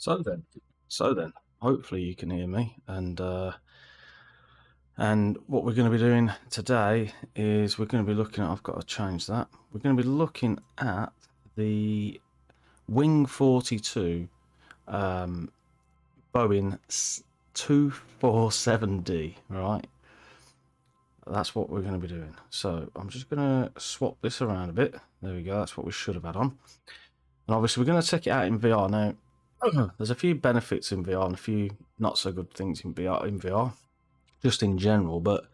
So then, hopefully you can hear me. And what we're going to be doing today is we're going to be looking at. I've got to change that. We're going to be looking at the Wing42 Boeing 247D. Right, that's what we're going to be doing. So I'm just going to swap this around a bit. There we go. That's what we should have had on. And obviously we're going to check it out in VR now. There's a few benefits in VR and a few not so good things in VR, just in general. But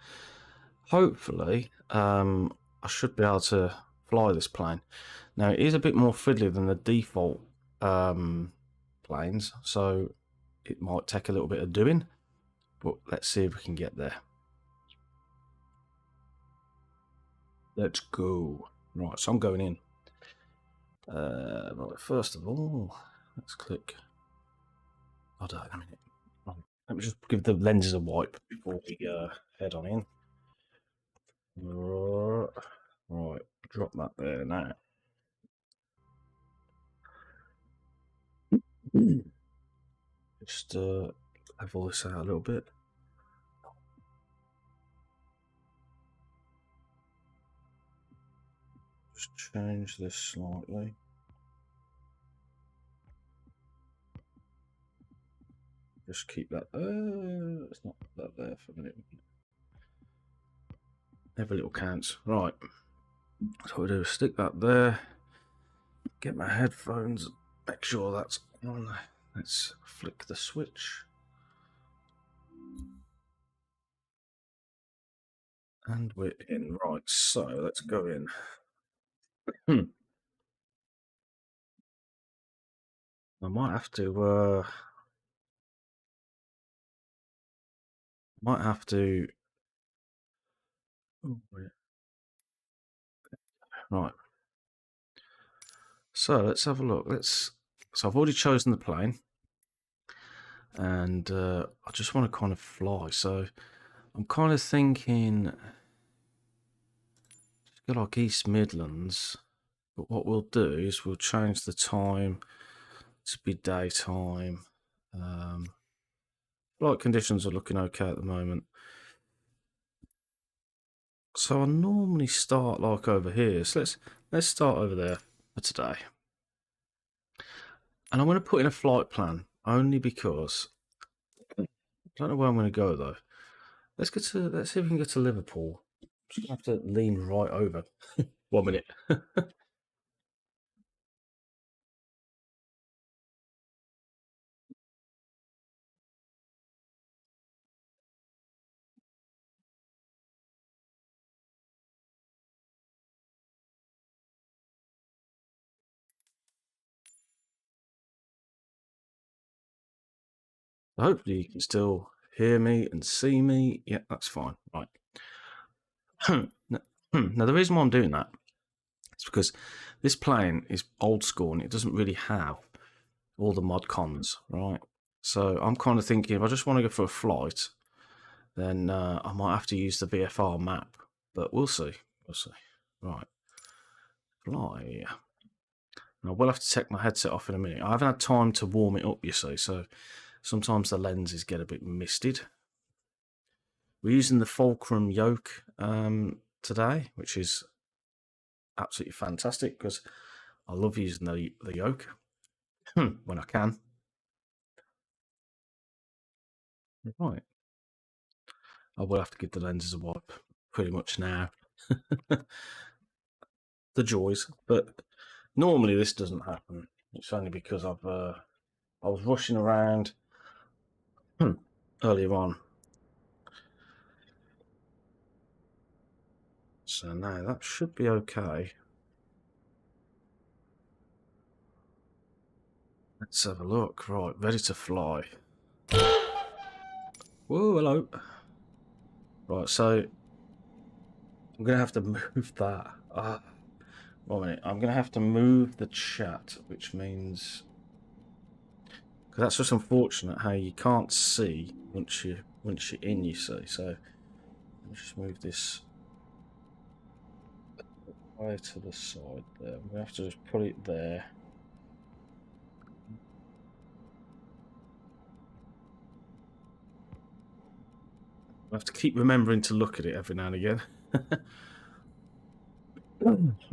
hopefully, I should be able to fly this plane. Now it is a bit more fiddly than the default planes, so it might take a little bit of doing. But let's see if we can get there. Let's go. Right, so I'm going in. Right, first of all, let's click. Hold on a minute. Let me just give the lenses a wipe before we head on in. Right, drop that there now. Just level this out a little bit. Just change this slightly. Just keep that. Let's not put that there for a minute. Every little counts. Right. So what we do is stick that there. Get my headphones. Make sure that's on. Let's flick the switch. And we're in. Right. So let's go in. I might have to. Oh, right. So let's have a look. So I've already chosen the plane, and I just want to kind of fly. So I'm kind of thinking, just go like East Midlands. But what we'll do is we'll change the time to be daytime. Flight conditions are looking okay at the moment. So I normally start like over here. So let's start over there for today. And I'm going to put in a flight plan only because I don't know where I'm going to go though. Let's see if we can get to Liverpool. I'm just going to have to lean right over. 1 minute. Hopefully you can still hear me and see me. Yeah, that's fine. Right. Now the reason why I'm doing that is because this plane is old school and it doesn't really have all the mod cons, right? So I'm kind of thinking if I just want to go for a flight, then I might have to use the VFR map, but we'll see. We'll see. Right. Fly. Now, I will have to take my headset off in a minute. I haven't had time to warm it up, you see, so sometimes the lenses get a bit misted. We're using the Fulcrum yoke today, which is absolutely fantastic because I love using the yoke when I can. Right. I will have to give the lenses a wipe pretty much now. The joys, but normally this doesn't happen. It's only because I was rushing around earlier on. So now that should be okay. Let's have a look. Right, ready to fly. Whoa, hello. Right, so I'm going to have to move that. 1 minute. I'm going to have to move the chat, which means... Because that's just unfortunate how you can't see once you're in, you see. So let me just move this way to the side there. I'm going to have to just put it there. I have to keep remembering to look at it every now and again.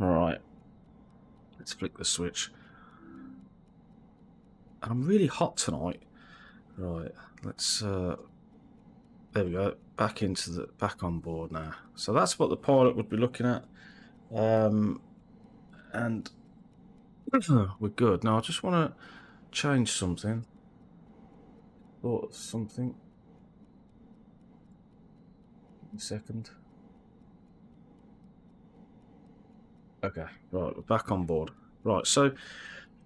Alright. Let's flick the switch. I'm really hot tonight. Right, let's there we go. Back on board now. So that's what the pilot would be looking at. And we're good. Now I just want to change something. Thought of something. A second. Okay, right, we're back on board. Right, so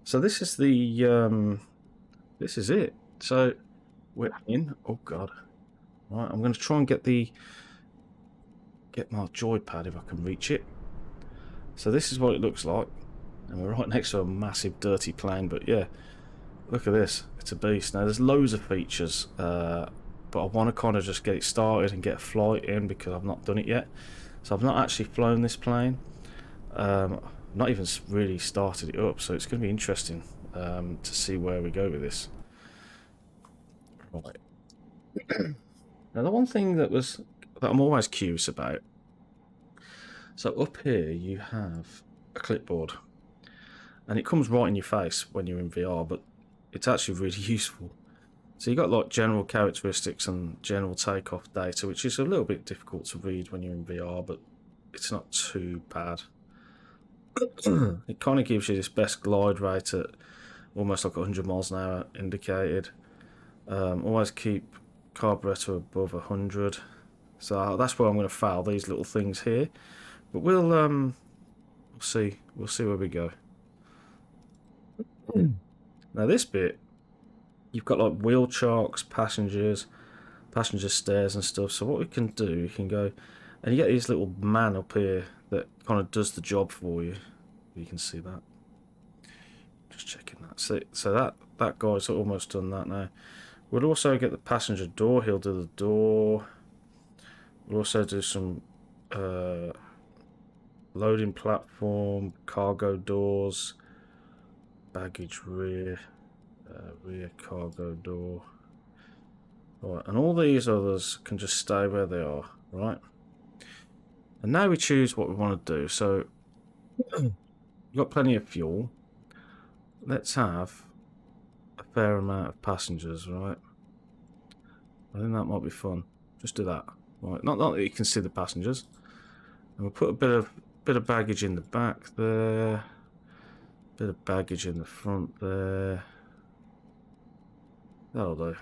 this is the this is it. So we're in. Oh god. Right, I'm going to try and get my joypad if I can reach it. So this is what it looks like, and we're right next to a massive dirty plane. But yeah, look at this. It's a beast. Now there's loads of features, but I want to kind of just get it started and get a flight in because I've not done it yet. So I've not actually flown this plane. Not even really started it up, so it's going to be interesting to see where we go with this. Right. Now the one thing that I'm always curious about. So up here you have a clipboard, and it comes right in your face when you're in VR, but it's actually really useful. So you got like general characteristics and general takeoff data, which is a little bit difficult to read when you're in VR, but it's not too bad. It kind of gives you this best glide rate at almost like 100 miles an hour indicated. Always keep carburetor above 100. So that's where I'm going to fail these little things here, but we'll see where we go. Now this bit, you've got like wheel chocks, passenger stairs and stuff. So what we can do, you can go and you get this little man up here that kind of does the job for you. You can see that. Just checking that. So that guy's almost done that now. We'll also get the passenger door. He'll do the door. We'll also do some loading platform, cargo doors, baggage rear, rear cargo door. Right, and all these others can just stay where they are, right? And now we choose what we want to do. So we've got plenty of fuel. Let's have a fair amount of passengers, right? I think that might be fun. Just do that. Right, not that you can see the passengers. And we'll put a bit of baggage in the back there. Bit of baggage in the front there. That'll do.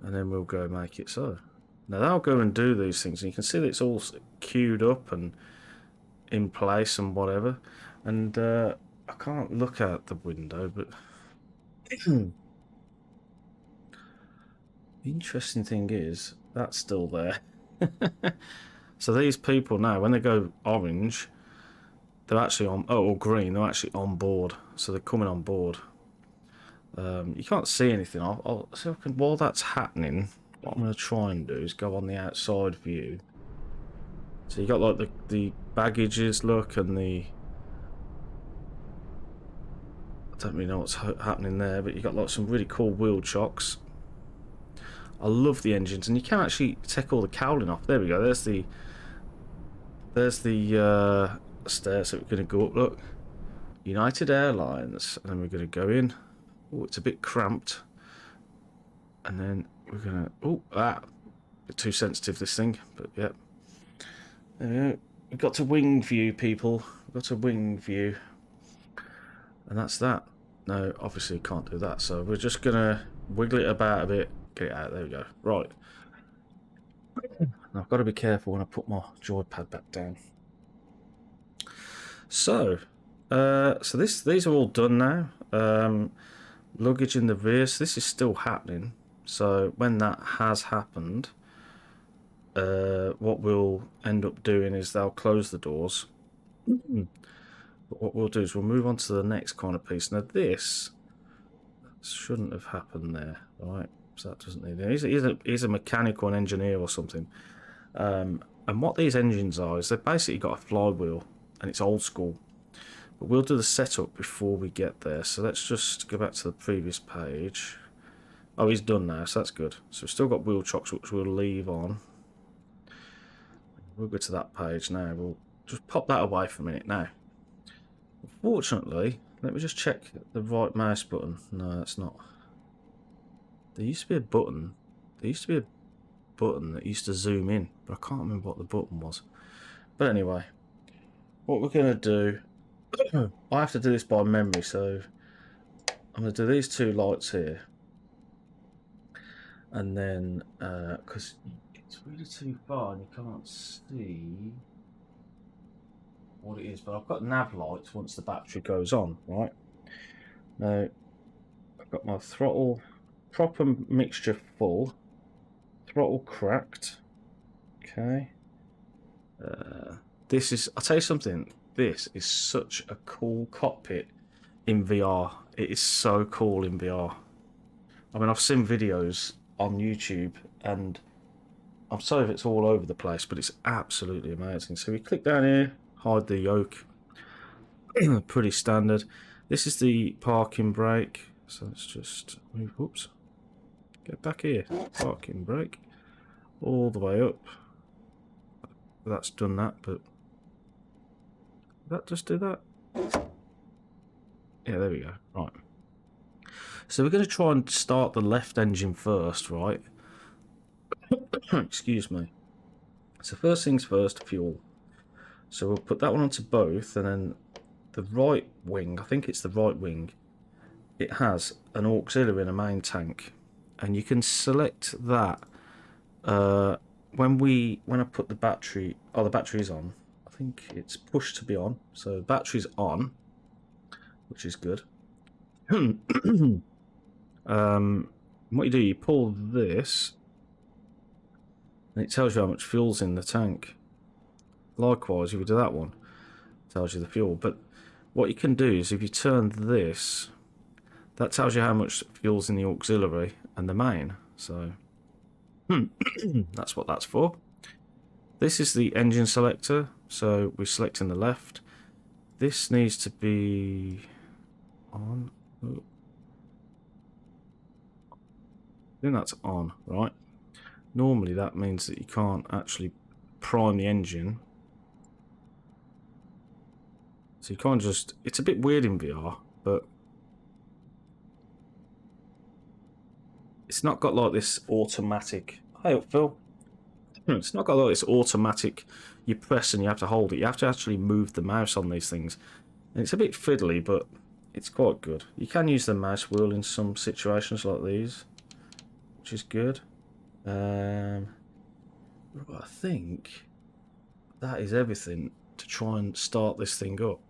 And then we'll go make it so. Now they'll go and do these things, and you can see that it's all queued up and in place and whatever. And I can't look out the window, but the interesting thing is that's still there. So these people now, when they go orange, they're actually on, or green, they're actually on board. So they're coming on board. You can't see anything. I'll see if I can, while that's happening, what I'm going to try and do is go on the outside view. So you got like the baggages look and the, I don't really know what's happening there, but you got like some really cool wheel chocks. I love the engines, and you can actually take all the cowling off. There we go. There's the stairs that we're going to go up. Look, United Airlines, and then we're going to go in. Oh, it's a bit cramped, and then we're going to. Oh, a bit too sensitive this thing, but yep. There we go. We've got to wing view, people. We've got to wing view, and that's that. No, obviously can't do that, so we're just going to wiggle it about a bit. Get it out. There we go. Right. Now I've got to be careful when I put my joypad back down. So, these are all done now. Luggage in the rear. So this is still happening. So when that has happened, what we'll end up doing is they'll close the doors. But what we'll do is we'll move on to the next kind of piece. Now this shouldn't have happened there, right? So that doesn't need it. He's a mechanical and engineer or something. And what these engines are is they've basically got a flywheel, and it's old school. But we'll do the setup before we get there. So let's just go back to the previous page. Oh, he's done now, so that's good. So we've still got wheel chocks, which we'll leave on. We'll go to that page now. We'll just pop that away for a minute now. Unfortunately, let me just check the right mouse button. No, that's not. There used to be a button. There used to be a button that used to zoom in, but I can't remember what the button was. But anyway, what we're going to do, I have to do this by memory, so I'm going to do these two lights here. And then, because it's really too far and you can't see what it is, but I've got nav lights once the battery goes on, right? Now, I've got my throttle proper mixture full, throttle cracked, okay. This is, I'll tell you something, this is such a cool cockpit in VR. It is so cool in VR. I mean, I've seen videos on YouTube and I'm sorry if it's all over the place, but it's absolutely amazing. So we click down here, hide the yoke. Pretty standard. This is the parking brake. So let's just move, whoops, get back here. Parking brake all the way up. That's done that, but did that just do that? Yeah, there we go. Right. So we're going to try and start the left engine first, right? Excuse me. So first things first, fuel. So we'll put that one onto both, and then the right wing, I think it's the right wing, it has an auxiliary and a main tank. And you can select that when I put the battery, the battery's on. I think it's pushed to be on. So battery's on, which is good. What you do, you pull this, and it tells you how much fuel's in the tank. Likewise, if you do that one, it tells you the fuel. But what you can do is, if you turn this, that tells you how much fuel's in the auxiliary and the main. So that's what that's for. This is the engine selector. So we're selecting the left. This needs to be on. I think that's on, right? Normally that means that you can't actually prime the engine. So you can't just... It's a bit weird in VR, but it's not got like this automatic... Hey up, Phil. It's not got like this automatic, you press and you have to hold it. You have to actually move the mouse on these things. And it's a bit fiddly, but it's quite good. You can use the mouse wheel in some situations like these, which is good. I think that is everything to try and start this thing up.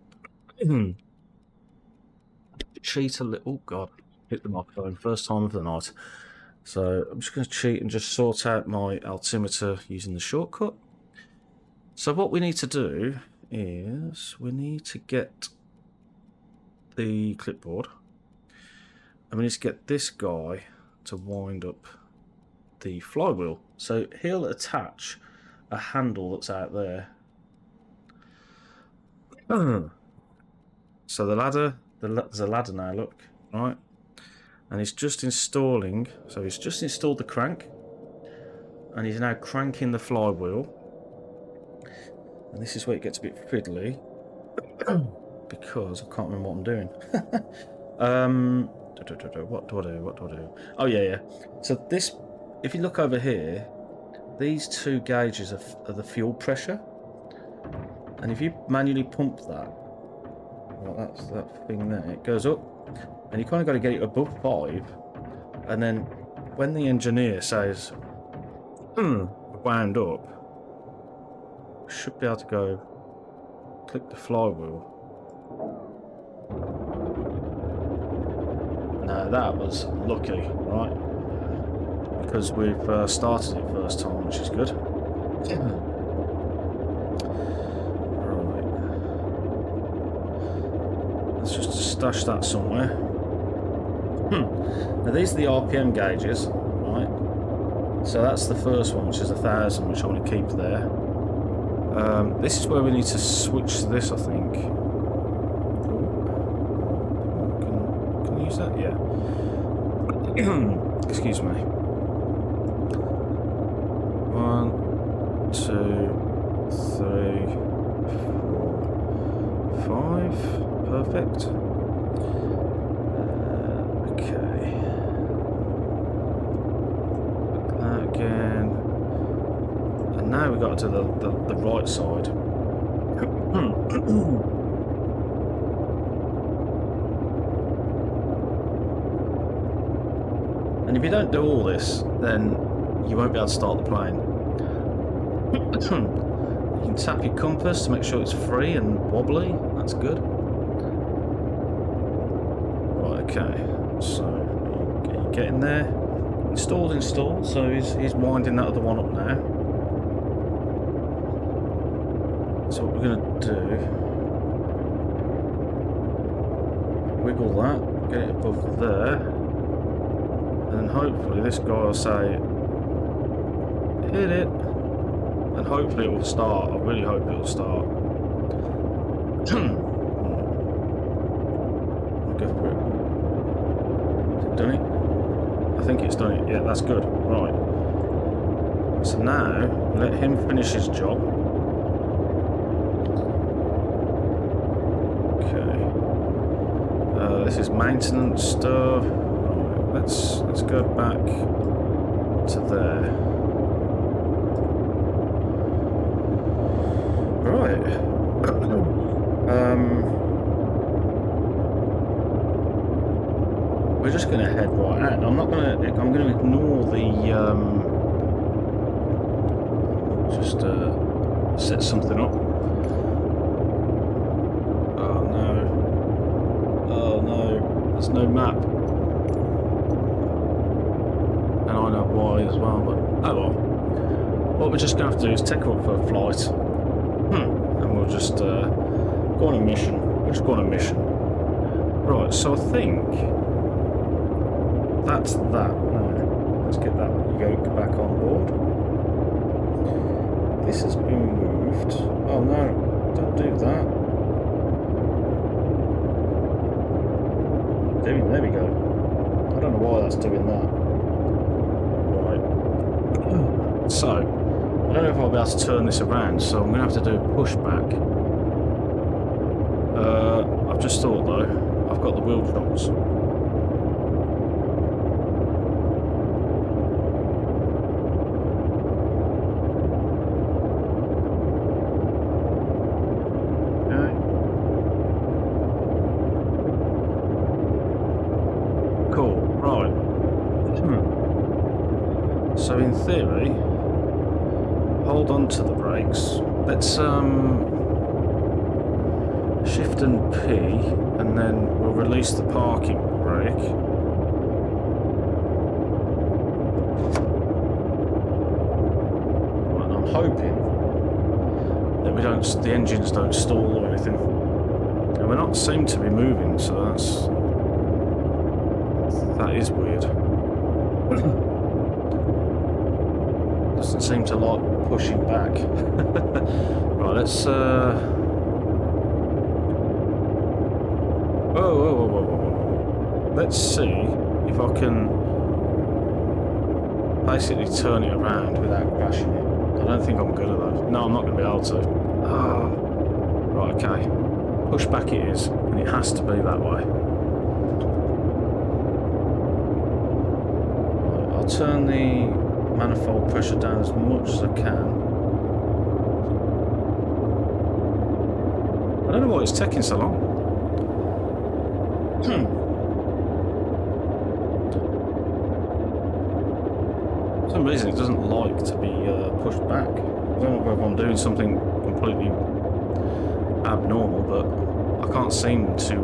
Cheat a little. Oh god, hit the microphone first time of the night. So I'm just going to cheat and just sort out my altimeter using the shortcut. So what we need to do is we need to get the clipboard, and we need to get this guy to wind up the flywheel. So he'll attach a handle that's out there. So the ladder, there's a ladder now, look, right? And he's just installing, so he's just installed the crank, and he's now cranking the flywheel. And this is where it gets a bit fiddly, because I can't remember what I'm doing. What do I do? Oh yeah. So this, if you look over here, these two gauges are the fuel pressure, and if you manually pump that, well, that's that thing there, it goes up, and you kind of got to get it above 5, and then when the engineer says wound up, should be able to go click the flywheel. Now that was lucky, right? Because we've started it first time, which is good. Right. Let's just stash that somewhere. Now these are the RPM gauges, right? So that's the first one, which is 1,000, which I want to keep there. This is where we need to switch this, I think. Can you use that? Yeah. Excuse me. 1, 2, 3, 4, 5. Perfect. Okay. Look at that again. And now we've got to the right side. And if you don't do all this, then you won't be able to start the plane. You can tap your compass to make sure it's free and wobbly. That's good. Right, okay. So you get in there. Installed. So he's winding that other one up now. So what we're going to do, wiggle that, get it above there, and then hopefully this guy will say, hit it, and hopefully it will start. I really hope it will start. I'll go for it. Has it done it? I think it's done it. Yeah, that's good. Right. So now, let him finish his job. This is maintenance stuff. Right, let's go back to there. Right. We're just going to head right out. I'm going to ignore the just set something up. There's no map. And I know why as well, but oh well. What we're just going to have to do is take her up for a flight. And we'll just go on a mission. We'll just go on a mission. Right, so I think that's that. Now, let's get that yoke back on board. This has been moved. Oh no, don't do that. There we go. I don't know why that's doing that. Right. So, I don't know if I'll be able to turn this around, so I'm going to have to do a pushback. I've just thought though, I've got the wheel chocks. So in theory, hold on to the brakes. Let's shift and P, and then we'll release the parking brake. Right, I'm hoping that the engines don't stall or anything. And we're not seem to be moving, so that is weird. Doesn't seem to like pushing back. Right, let's whoa. Let's see if I can basically turn it around without crashing it. I don't think I'm good at that. No, I'm not going to be able to. Right, okay. Push back it is, and it has to be that way. Right, I'll turn the manifold pressure down as much as I can. I don't know why it's taking so long. For some reason it doesn't like to be pushed back. I don't know whether I'm doing something completely abnormal, but I can't seem to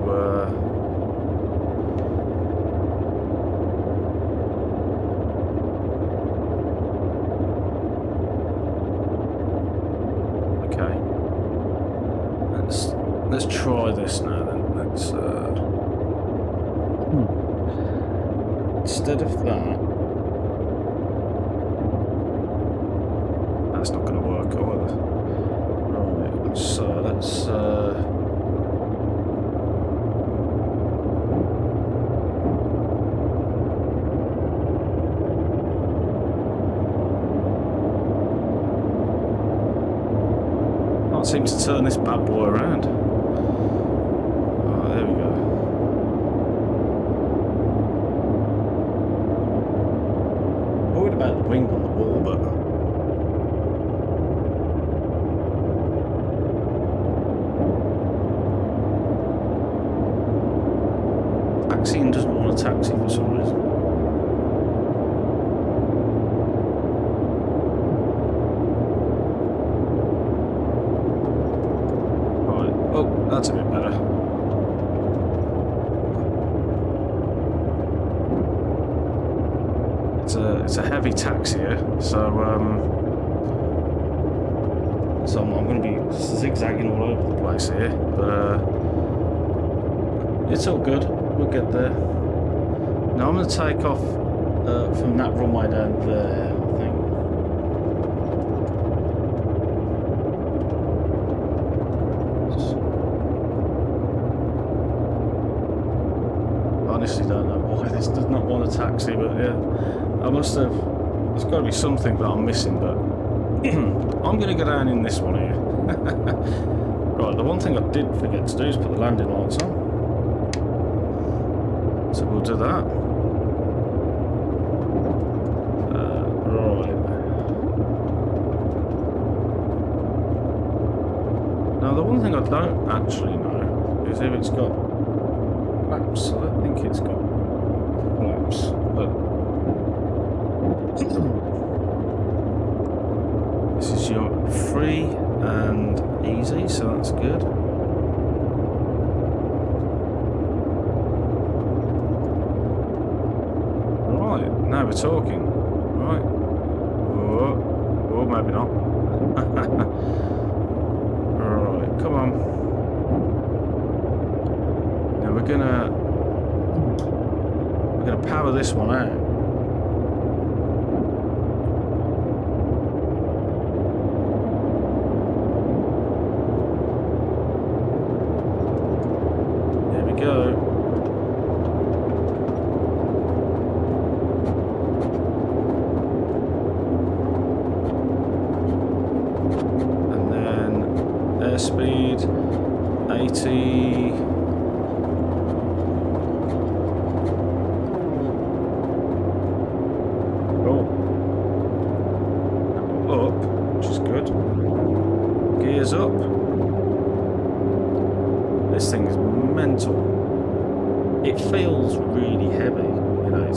let's try this now then. Let's instead of that, that's not going to work either. Right, so let's turn this bad boy around. Oh, there we go. Worried about the wing on the wall, but taxiing doesn't want to taxi for some reason. Right. Oh, that's a bit better. It's a heavy taxi here, so I'm going to be zigzagging all over the place here, but it's all good. We'll get there. Now I'm going to take off from that runway down there, I think. I honestly don't know why this does not want a taxi, but yeah, I must have. There's got to be something that I'm missing, but I'm going to go down in this one here. Right, the one thing I did forget to do is put the landing lights on. So we'll do that. Right. Now the one thing I don't actually know is if it's got flaps. I don't think it's got flaps, but this is your free and easy, so that's good. Now we're talking, right? Oh, maybe not. Right, come on. Now we're gonna power this one out. There we go. Speed 80. Oh, up, which is good. Gears up. This thing is mental. It feels really heavy. You know, it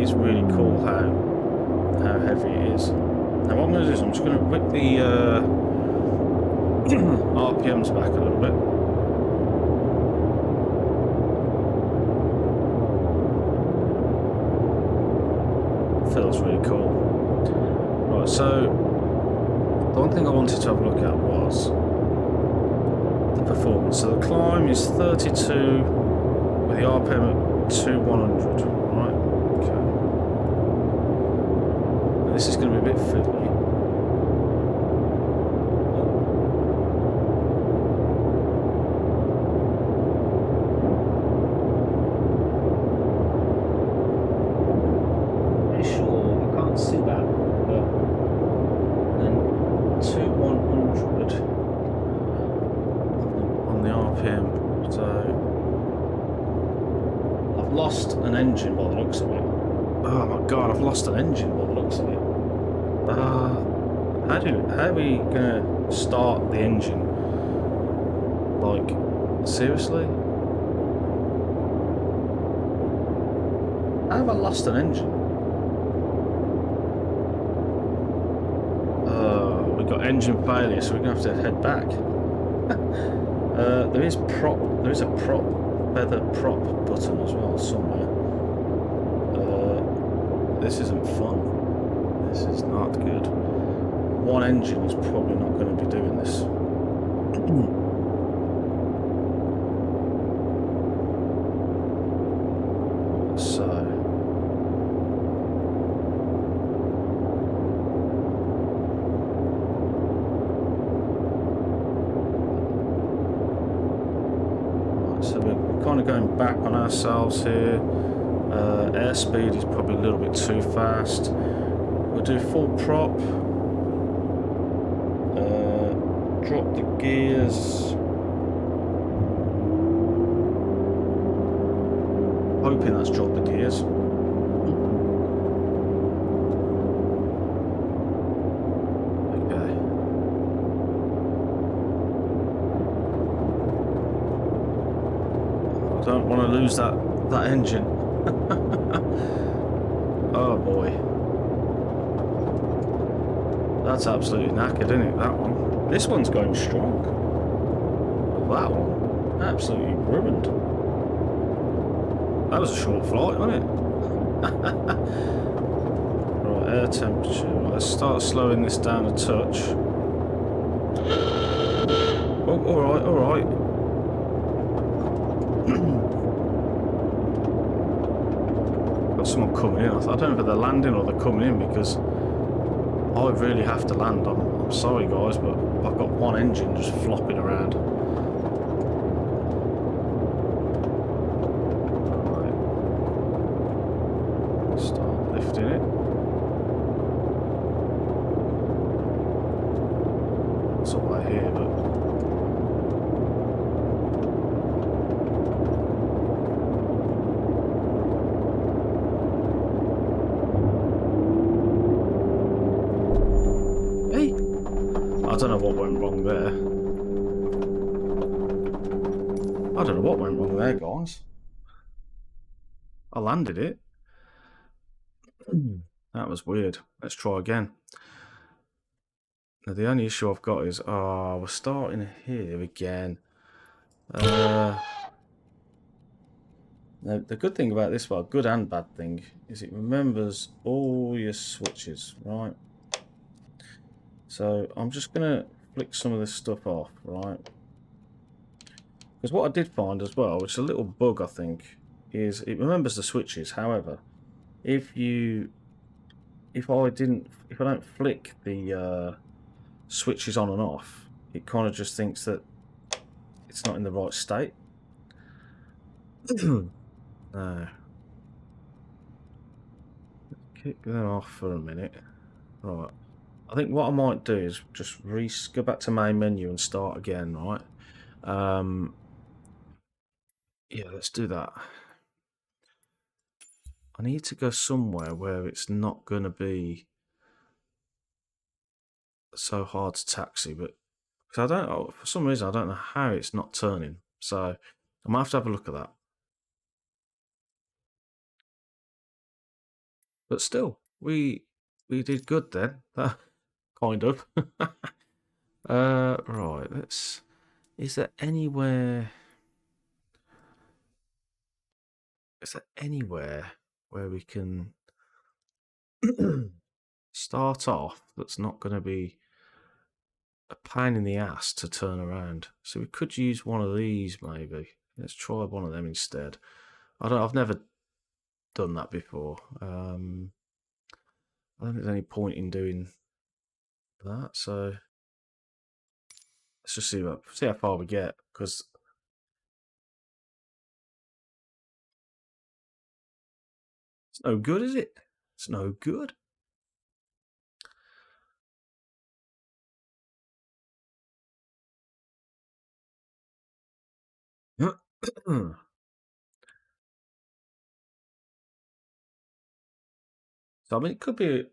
is really cool how heavy it is. Now what I'm going to do is I'm just going to whip the RPMs back a little bit. Feels really cool. Right, so the one thing I wanted to have a look at was the performance. So the climb is 32 with the RPM at 2100. Right, okay. Now this is going to be a bit fiddly. Engine by the looks of it. Oh my god, I've lost an engine by the looks of it. How are we gonna start the engine? Like, seriously? How have I lost an engine? We've got engine failure, so we're gonna have to head back. There is a prop feather prop button as well somewhere. This isn't fun. This is not good. One engine is probably not going to be doing this. So we're kind of going back on ourselves here. Airspeed is probably a little bit too fast. We'll do full prop. drop the gears. Hoping that's dropped the gears. Okay. I don't want to lose that engine. Oh boy. That's absolutely knackered, isn't it, that one? This one's going strong. But that one, absolutely ruined. That was a short flight, wasn't it? Right, air temperature. Let's start slowing this down a touch. Oh, alright, alright. Got someone coming in. I don't know if they're landing or they're coming in because I really have to land. I'm sorry guys, but I've got one engine just flopping around. Right. Start lifting it. It's all right here, but I don't know what went wrong there. I don't know what went wrong there, guys. I landed it. That was weird. Let's try again. Now, the only issue I've got is, we're starting here again. Now, the good thing about this, well, good and bad thing, is it remembers all your switches, right? So I'm just going to flick some of this stuff off, right? Because what I did find as well, which is a little bug I think, is it remembers the switches. However, if I don't flick the switches on and off, it kind of just thinks that it's not in the right state. No. Kick them off for a minute. Right. I think what I might do is just go back to main menu and start again, right? Yeah, let's do that. I need to go somewhere where it's not going to be so hard to taxi, but because for some reason I don't know how it's not turning, so I might have to look at that. But still, we did good then, kind of. Right. Is there anywhere where we can start off that's not going to be a pain in the ass to turn around? So we could use one of these maybe. Let's try one of them instead. I've never done that before. I don't think there's any point in doing that. So let's just see how far we get, because it's no good, is it? It's no good. So I mean, it could be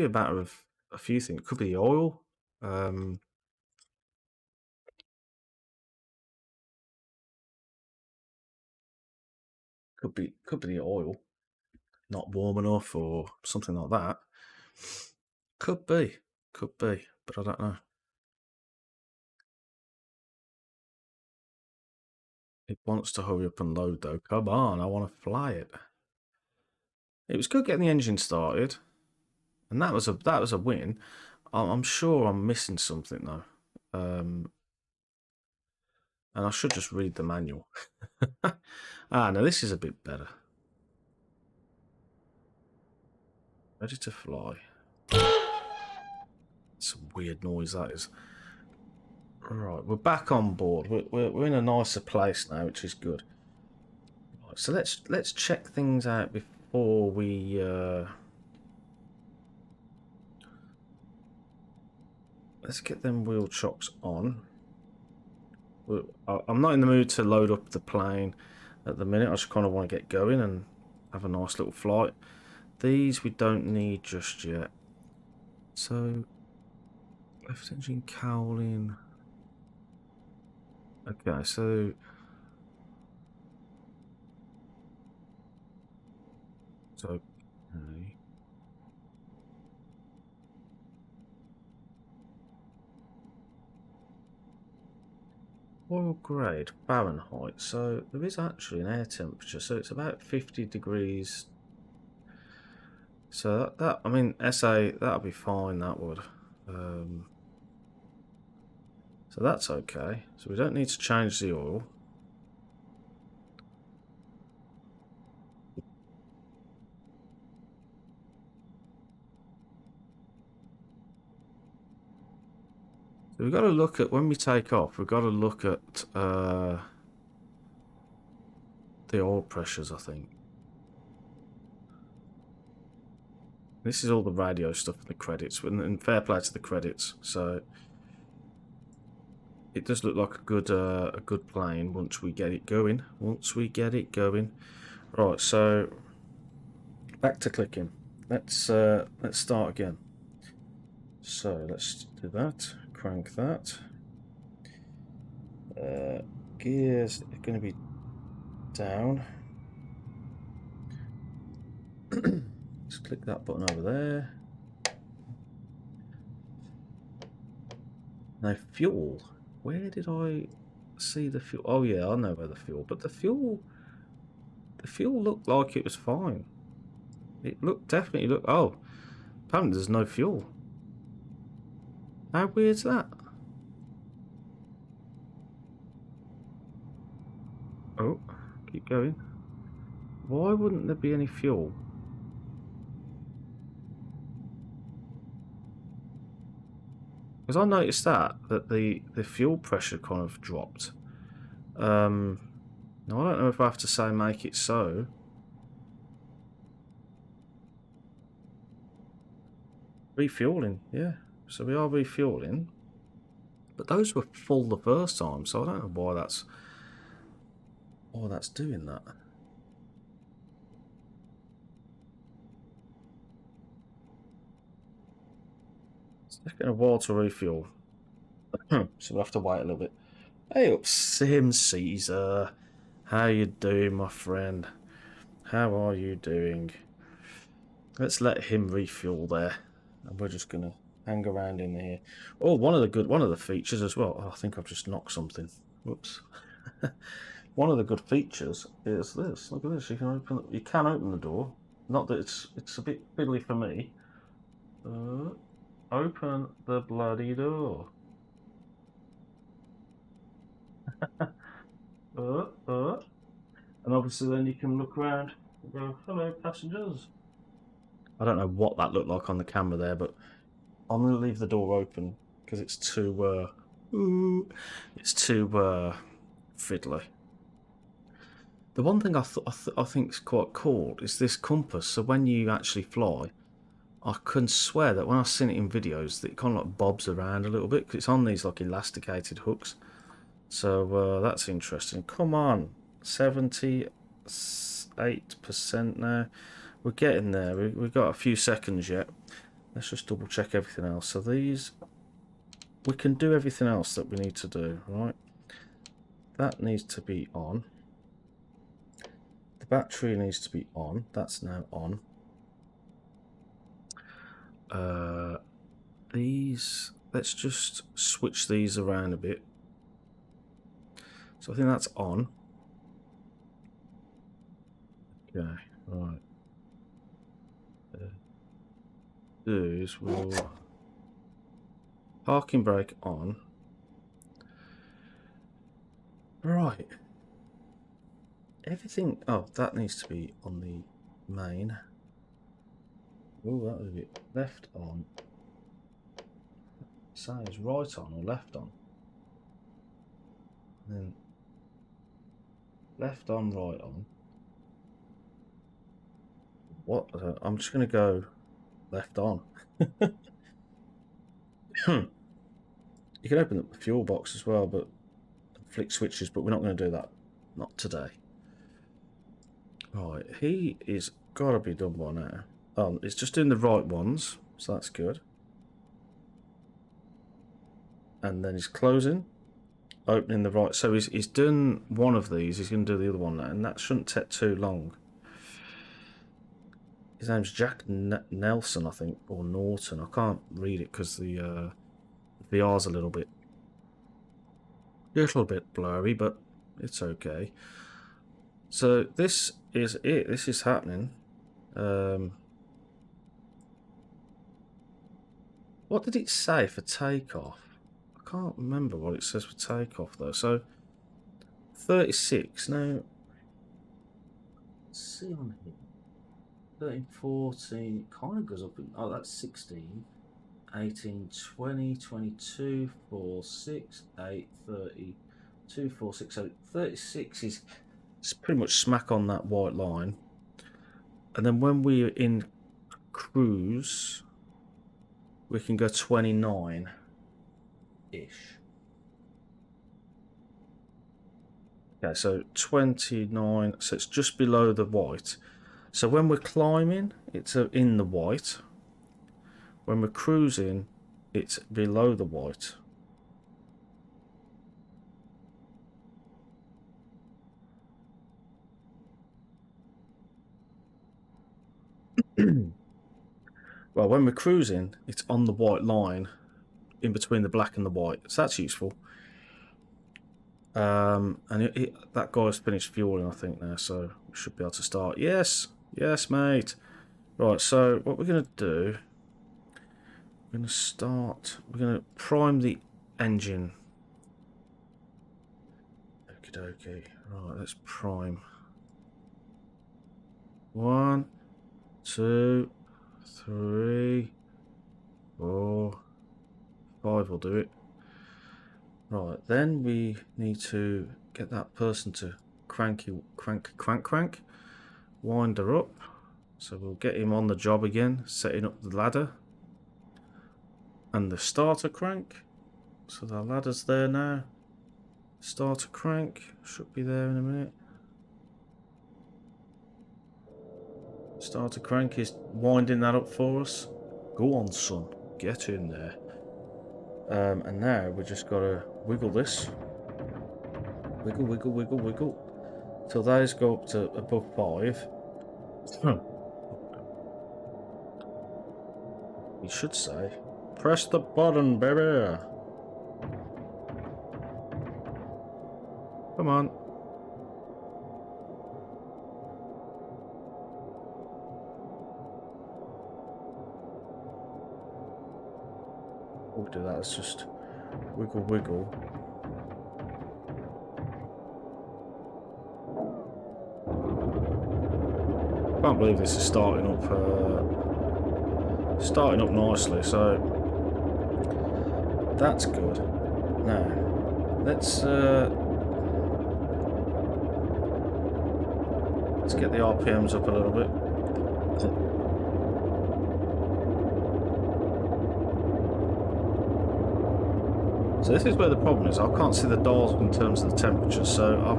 a matter of a few things. It could be the oil. Could be the oil not warm enough or something like that. Could be, but I don't know. It wants to hurry up and load though. Come on, I want to fly it. It was good getting the engine started, and that was a win. I'm sure I'm missing something though, and I should just read the manual. No, this is a bit better. Ready to fly. It's a weird noise that is. Right, we're back on board. We're in a nicer place now, which is good. Right, so let's check things out before we. let's get them wheel chocks on. I'm not in the mood to load up the plane at the minute. I just kind of want to get going and have a nice little flight. These we don't need just yet. So, left engine cowling. Okay, so okay. Oil grade Fahrenheit. So there is actually an air temperature. So it's about 50 degrees. So that I mean, SA, that'll be fine. That would. So that's okay. So we don't need to change the oil. So we've got to look at, when we take off, we've got to look at the oil pressures, I think. This is all the radio stuff in the credits, and fair play to the credits. So it does look like a good plane once we get it going. Right, so back to clicking. Let's start again. So let's do that. Crank that. Gears are going to be down. Just click that button over there. Now fuel. Where did I see the fuel? Oh yeah, I know where the fuel. But the fuel looked like it was fine. It definitely looked. Oh, apparently there's no fuel. How weird's that? Oh, keep going. Why wouldn't there be any fuel? Because I noticed that the fuel pressure kind of dropped. Now I don't know if I have to say make it so. Refueling, yeah. So we are refueling. But those were full the first time, so I don't know why that's doing that. It's taking a while to refuel. So we'll have to wait a little bit. Hey up, Sim Caesar. How you doing, my friend? How are you doing? Let's let him refuel there. And we're just gonna hang around in here. Oh, one of the features as well. Oh, I think I've just knocked something. Whoops. One of the good features is this. Look at this. You can open the door. Not that it's a bit fiddly for me. Open the bloody door. And obviously then you can look around and go, hello passengers. I don't know what that looked like on the camera there, but I'm going to leave the door open because it's too fiddly. The one thing I think is quite cool is this compass. So when you actually fly, I can swear that when I've seen it in videos, that it kind of like bobs around a little bit because it's on these like elasticated hooks. So that's interesting. Come on, 78% now. We're getting there. We've got a few seconds yet. Let's just double check everything else. So these, we can do everything else that we need to do, right? That needs to be on. The battery needs to be on. That's now on. These, let's just switch these around a bit. So I think that's on. Okay, right. Is we'll parking brake on. Right. Everything. Oh, that needs to be on the main. Oh, that was a bit left on. So it's right on or left on. And then left on, right on. What? I'm just going to go left on. You can open up the fuel box as well, but flick switches, but we're not going to do that. Not today. Right, he is got to be done by now. It's just doing the right ones, so that's good. And then he's closing, opening the right. So he's done one of these. He's going to do the other one now, and that shouldn't take too long. His name's Jack Nelson, I think, or Norton. I can't read it because the VR's a little bit blurry, but it's okay. So this is it. This is happening. What did it say for takeoff? I can't remember what it says for takeoff though. So 36. Now, let's see on here. 13, 14. It kind of goes up. Oh, that's 16. 18, 20, 22, 4, 6, 8, 30, 2, 4, 6, 8. 36 is pretty much smack on that white line. And then when we're in cruise, we can go 29-ish. Okay, so 29, so it's just below the white. So when we're climbing, it's in the white. When we're cruising, it's below the white. Well, when we're cruising, it's on the white line, in between the black and the white. So that's useful. And that guy's finished fueling, I think, now, so we should be able to start. Yes, yes, mate. Right, so what we're going to do, we're going to start, we're going to prime the engine. Okie dokie. Right, let's prime. 1, 2, 3, 4, 5 will do it. Right, then we need to get that person to crank, wind her up. So we'll get him on the job again, setting up the ladder. And the starter crank. So the ladder's there now. Starter crank should be there in a minute. Starter crank is winding that up for us. Go on, son. Get in there. And now we just gotta wiggle this. Wiggle, wiggle, wiggle, wiggle. Till those go up to above 5. You should say, press the button, baby. Come on. We'll do that. It's just wiggle, wiggle. Can't believe this is starting up nicely. So that's good. Now let's get the RPMs up a little bit. So this is where the problem is. I can't see the dials in terms of the temperature, so I'm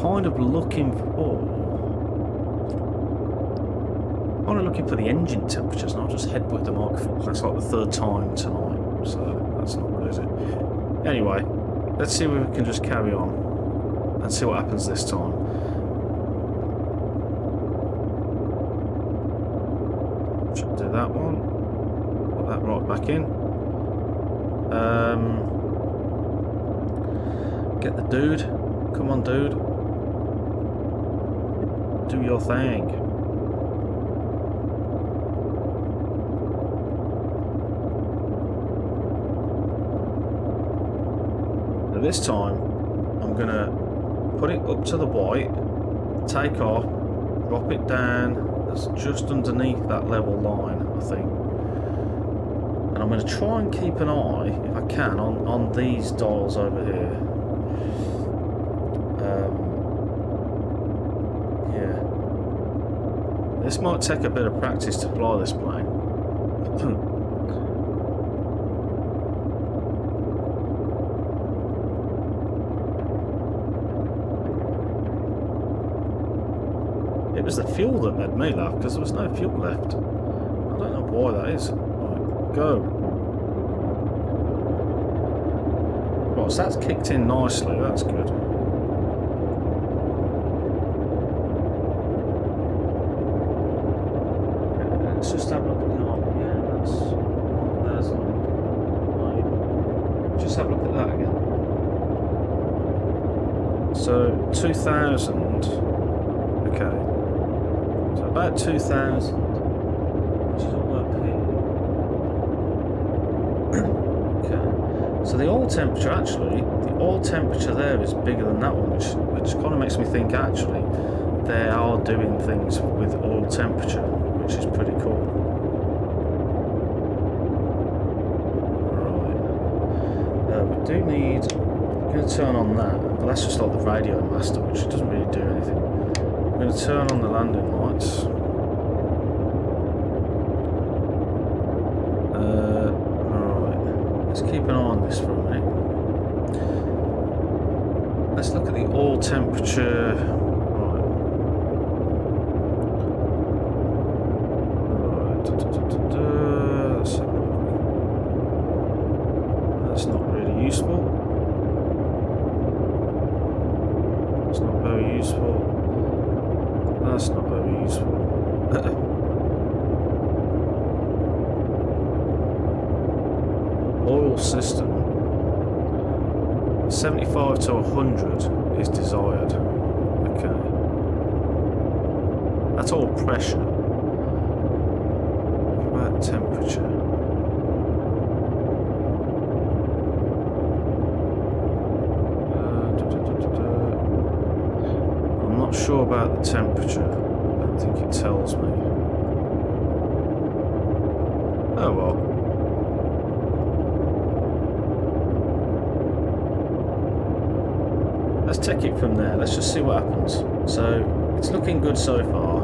kind of looking for the engine temperatures, and I'll just headbutt the microphone. That's like the 3rd time tonight, so that's not good, is it? Anyway. Let's see if we can just carry on and see what happens this time. Should do that one. Put that right back in. Get the dude. Come on, dude. Do your thing. This time, I'm going to put it up to the white, take off, drop it down. That's just underneath that level line, I think. And I'm going to try and keep an eye, if I can, on these dials over here. Yeah. This might take a bit of practice to fly this plane. It was the fuel that made me laugh, because there was no fuel left. I don't know why that is. Right, go. Right, so that's kicked in nicely, that's good. Let's just have a look at the arm. Yeah, there's right. Just have a look at that again. So 2000. Okay. So about 2000, which is all up here. Okay. So the oil temperature, actually, the oil temperature there is bigger than that one, which kind of makes me think actually they are doing things with oil temperature, which is pretty cool. Right. We do need. I'm going to turn on that, but that's just like the radio master, which doesn't really do anything. I'm going to turn on the landing lights. Alright, let's keep an eye on this for a minute. Let's look at the oil temperature. Right. That's not really useful. It's not very useful. That's not very useful. Oil system. 75 to 100 is desired. Okay. That's all pressure. What about temperature? I'm not sure about the temperature. I don't think it tells me. Oh well. Let's take it from there. Let's just see what happens. So it's looking good so far.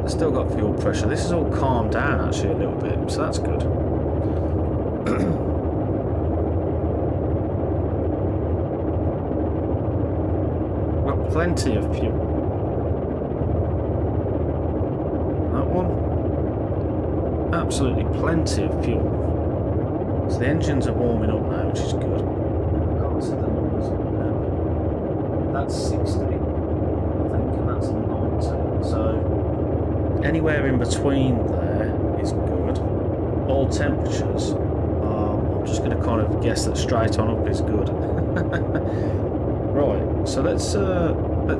It's still got fuel pressure. This is all calmed down actually a little bit, so that's good. Got plenty of fuel. That one, absolutely plenty of fuel. So the engines are warming up now, which is good. See the numbers on there. That's 60, I think, and that's 90. So anywhere in between there is good. All temperatures, I'm just going to kind of guess that straight on up is good. Right, so let's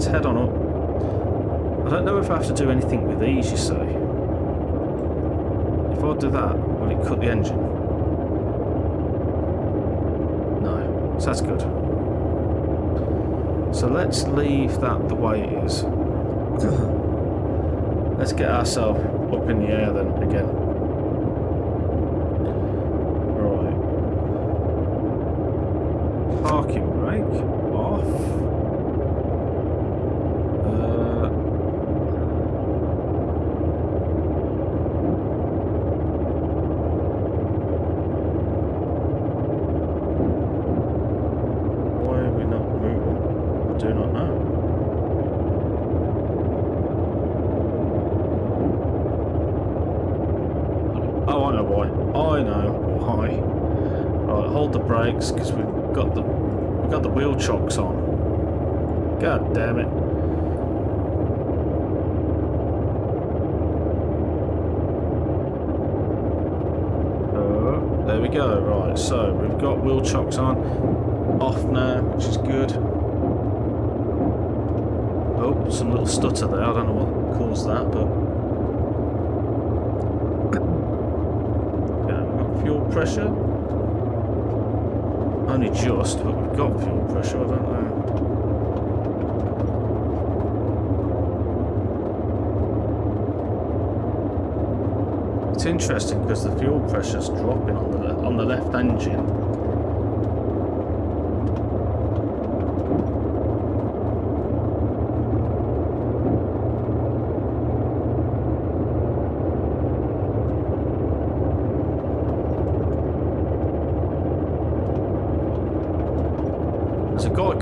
head on up. I don't know if I have to do anything with these, you see. If I do that, will it cut the engine? So that's good. So let's leave that the way it is. Let's get ourselves up in the air then again. Right. Parking brake off. Because we've got the wheel chocks on. God damn it. There we go. Right, so we've got wheel chocks on. Off now, which is good. Oh, some little stutter there. I don't know what caused that, but yeah, we've got fuel pressure. Only just, but we've got fuel pressure, I don't know. It's interesting because the fuel pressure's dropping on the left engine.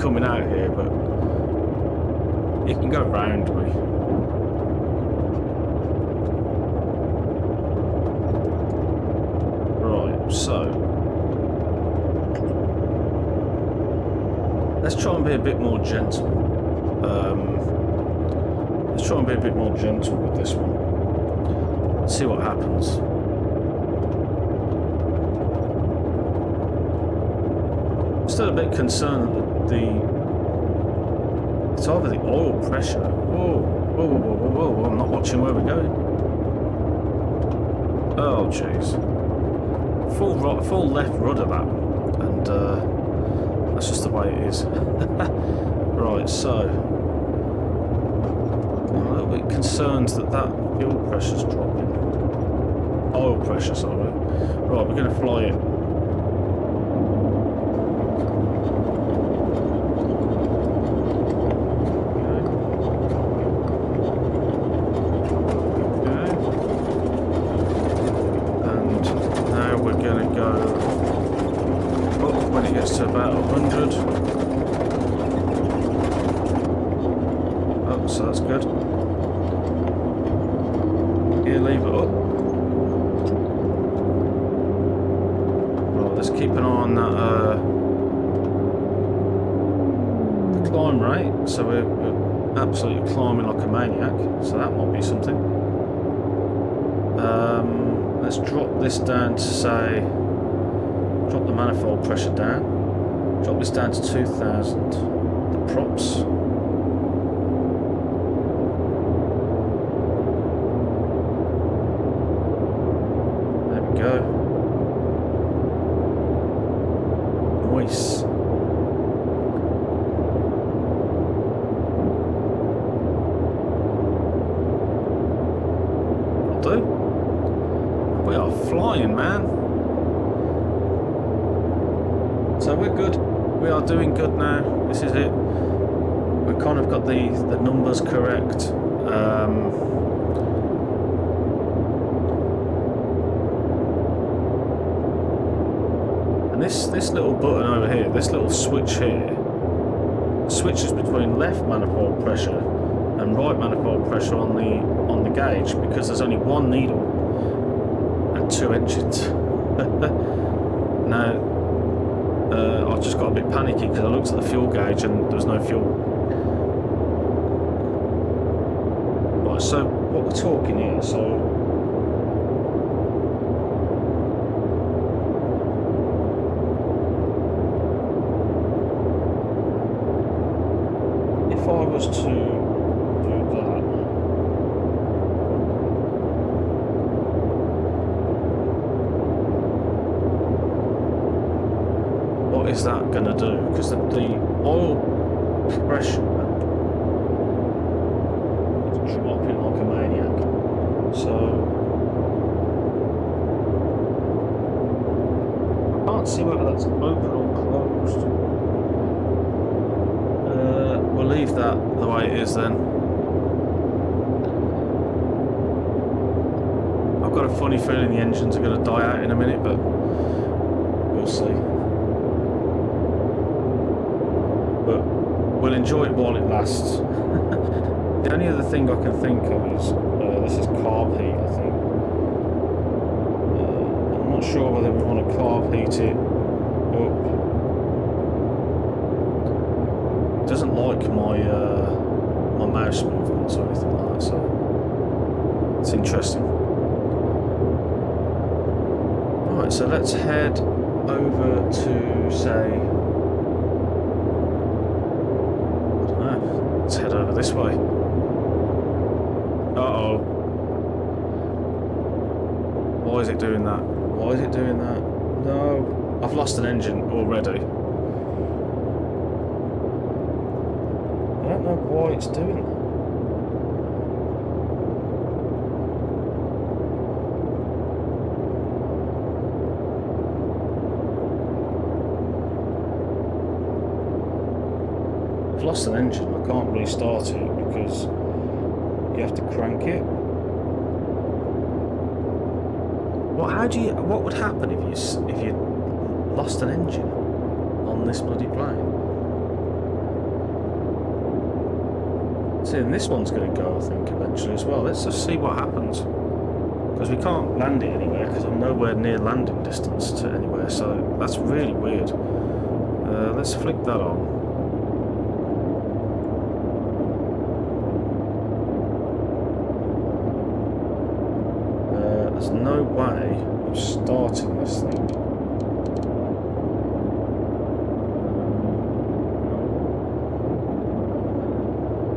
coming out here, but it can go round me. Right, so let's try and be a bit more gentle. Let's try and be a bit more gentle with this one. Let's see what happens. Still a bit concerned that it's either the oil pressure. Whoa, whoa, whoa, whoa, whoa, whoa! I'm not watching where we're going. Oh, jeez. Full left rudder that, and that's just the way it is. Right, so I'm a little bit concerned that fuel pressure's dropping. Oil pressure, sorry. Right, we're going to fly in. To about 100. Oh, so that's good. Here, leave it up. Right, let's keep an eye on that the climb rate. So we're absolutely climbing like a maniac. So that might be something. Let's drop this down to say. Drop the manifold pressure down. Drop this down to 2,000. The props. There we go. Nice. Will do. We are flying, man. So we're good. We are doing good now. This is it. We've kind of got the numbers correct. And this little button over here, this little switch here, switches between left manifold pressure and right manifold pressure on the gauge, because there's only one needle and two engines. Now. I just got a bit panicky because I looked at the fuel gauge and there was no fuel. Right, so what we're talking here, so if I was to do that, what is that going to do? Because the oil pressure is dropping like a maniac. So I can't see whether that's open or closed. We'll leave that the way it is then. I've got a funny feeling the engines are going to die out in a minute, but we'll see. But we'll enjoy it while it lasts. The only other thing I can think of is this is carb heat, I think. I'm not sure whether we want to carb heat it up. It doesn't like my my mouse movements or anything like that, so it's interesting. Right, so let's head over to say. Let's head over this way. Uh-oh. Why is it doing that? Why is it doing that? No. I've lost an engine already. I don't know why it's doing that. I've lost an engine. I can't restart it because you have to crank it. What would happen if you lost an engine on this bloody plane? See, and this one's going to go, I think, eventually as well. Let's just see what happens. Because we can't land it anywhere, because I'm nowhere near landing distance to anywhere, so that's really weird. Let's flick that on. There's no way of starting this thing.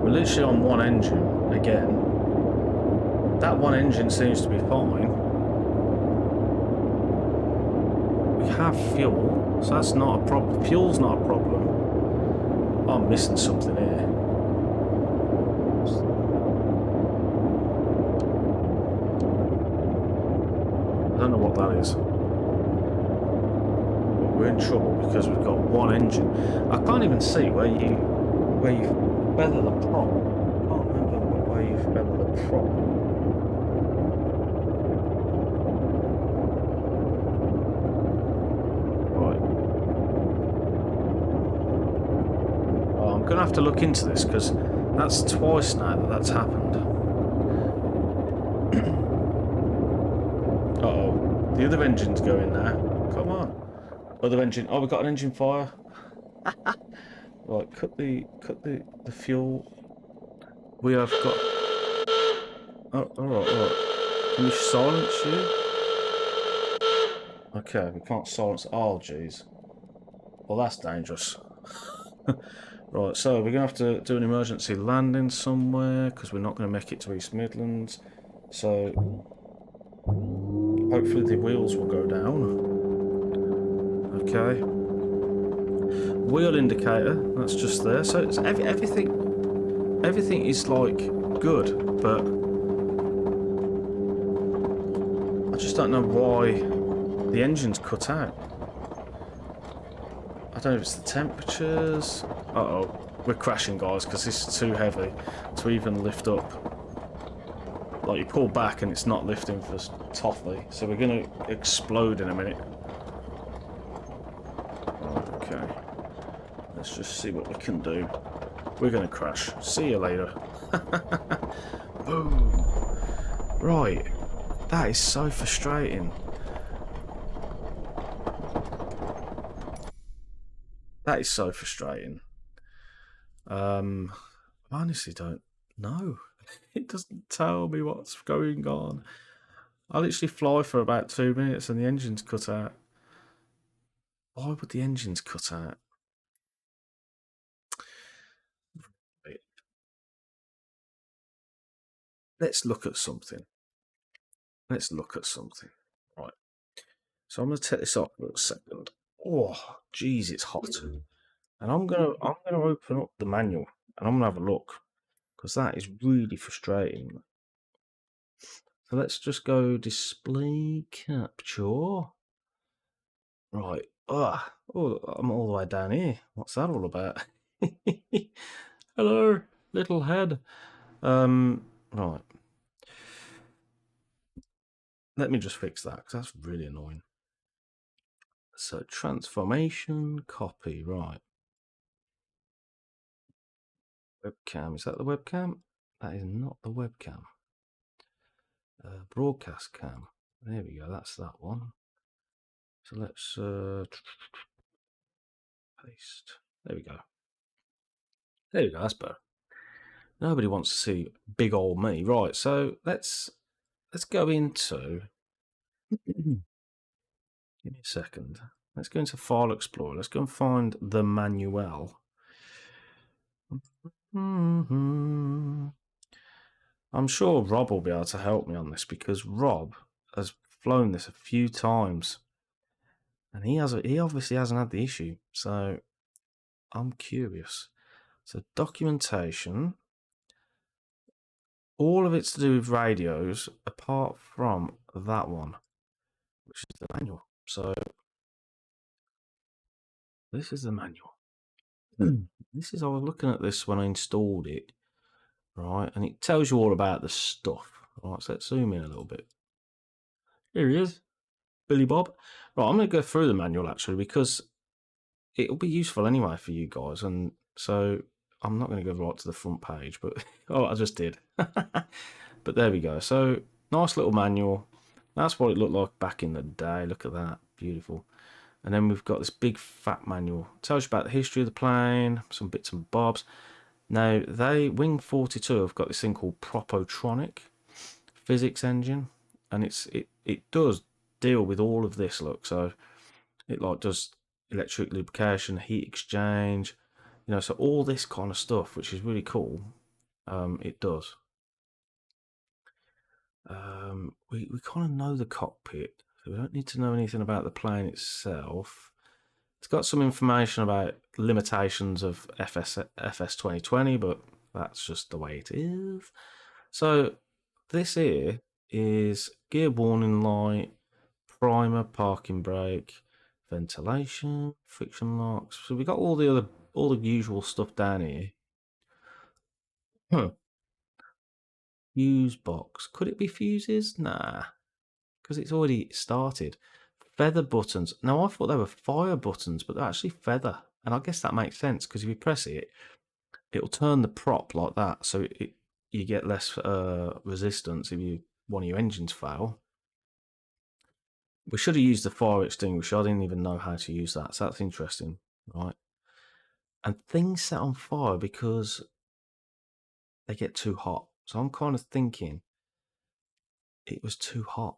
We're literally on one engine again. That one engine seems to be fine. We have fuel, so that's not a problem. Fuel's not a problem. Oh, I'm missing something here. I don't know what that is. But we're in trouble because we've got one engine. I can't even see where you feather the prop. I can't remember where you feather the prop. Right. Well, I'm going to have to look into this because that's twice now that that's happened. Uh-oh. The other engine's going now. Come on. Other engine. Oh, we've got an engine fire. Right, cut the fuel. We have got. Oh, alright. Can we silence you? Okay, we can't silence. Oh, jeez. Well, that's dangerous. Right, so we're gonna have to do an emergency landing somewhere because we're not gonna make it to East Midlands. So hopefully the wheels will go down. Okay. Wheel indicator, that's just there. So it's everything is like good, but I just don't know why the engine's cut out. I don't know if it's the temperatures. Uh-oh, we're crashing, guys, because this is too heavy to even lift up. Like, you pull back and it's not lifting for toffee, so we're going to explode in a minute. Okay. Let's just see what we can do. We're going to crash. See you later. Boom. Right. That is so frustrating. That is so frustrating. I honestly don't know. It doesn't tell me what's going on. I literally fly for about 2 minutes and the engine's cut out. Why would the engine's cut out? Let's look at something. Right. So I'm going to take this off for a second. Oh, geez, it's hot. And I'm gonna open up the manual and I'm gonna have a look because that is really frustrating. So let's just go display capture. Right. Oh, I'm all the way down here. What's that all about? Hello, little head. Right. Let me just fix that because that's really annoying. So transformation, copy, right. Webcam, is that the webcam? That is not the webcam. Broadcast cam. There we go, that's that one. So let's paste. There we go. There we go, that's better. Nobody wants to see big old me. Right, so let's go into give me a second. Let's go into File Explorer. Let's go and find the manual. I'm sure Rob will be able to help me on this because Rob has flown this a few times. And he obviously hasn't had the issue. So I'm curious. So documentation. All of it's to do with radios, apart from that one, which is the manual. So this is the manual. This is, I was looking at this when I installed it, right? And it tells you all about the stuff. Right, so let's zoom in a little bit. Here he is, Billy Bob. Right, I'm going to go through the manual actually because it'll be useful anyway for you guys. And so I'm not going to go right to the front page, but oh, I just did. But there we go. So nice little manual. That's what it looked like back in the day. Look at that, beautiful. And then we've got this big fat manual. Tells you about the history of the plane, some bits and bobs. Now Wing42 have got this thing called Propotronic physics engine, and it does deal with all of this. Look, so it like does electric lubrication, heat exchange, so all this kind of stuff, which is really cool. It does. We kind of know the cockpit, so we don't need to know anything about the plane itself. It's got some information about limitations of FS 2020, but that's just the way it is. So this here is gear warning light, primer, parking brake, ventilation, friction locks. So we got all the usual stuff down here. Fuse box. Could it be fuses? Nah, because it's already started. Feather buttons. Now I thought they were fire buttons, but they're actually feather, and I guess that makes sense because if you press it, it'll turn the prop like that, so you get less resistance if one of your engines fail. We should have used the fire extinguisher. I didn't even know how to use that, so that's interesting, right? And things set on fire because they get too hot. So I'm kind of thinking it was too hot.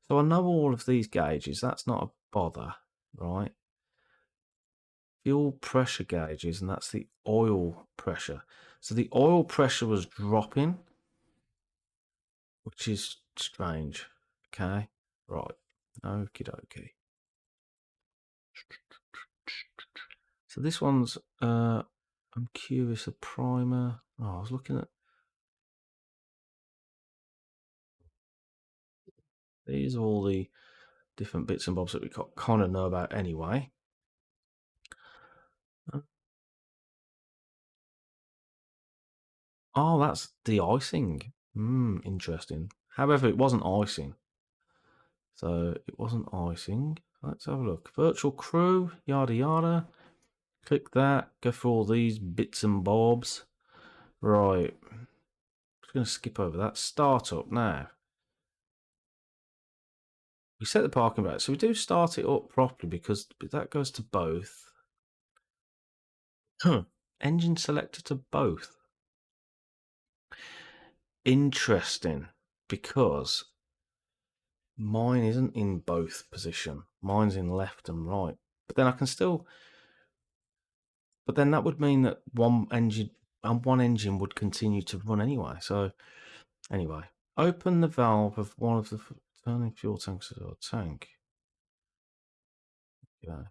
So I know all of these gauges. That's not a bother, right? Fuel pressure gauges, and that's the oil pressure. So the oil pressure was dropping, which is strange. Okay, right. Okie dokie. So this one's, I'm curious, a primer. Oh, I was looking at, these are all the different bits and bobs that we kind of know about anyway. Oh, that's de-icing. Interesting. However, it wasn't icing. So it wasn't icing. Let's have a look. Virtual crew, yada yada. Click that. Go for all these bits and bobs. Right. Just going to skip over that. Startup now. We set the parking brake. So we do start it up properly because that goes to both. Engine selector to both. Interesting. Because mine isn't in both position. Mine's in left and right. But then I can still... But then that would mean that one engine would continue to run anyway. So anyway, open the valve of one of the turning fuel tanks or tank. Yeah.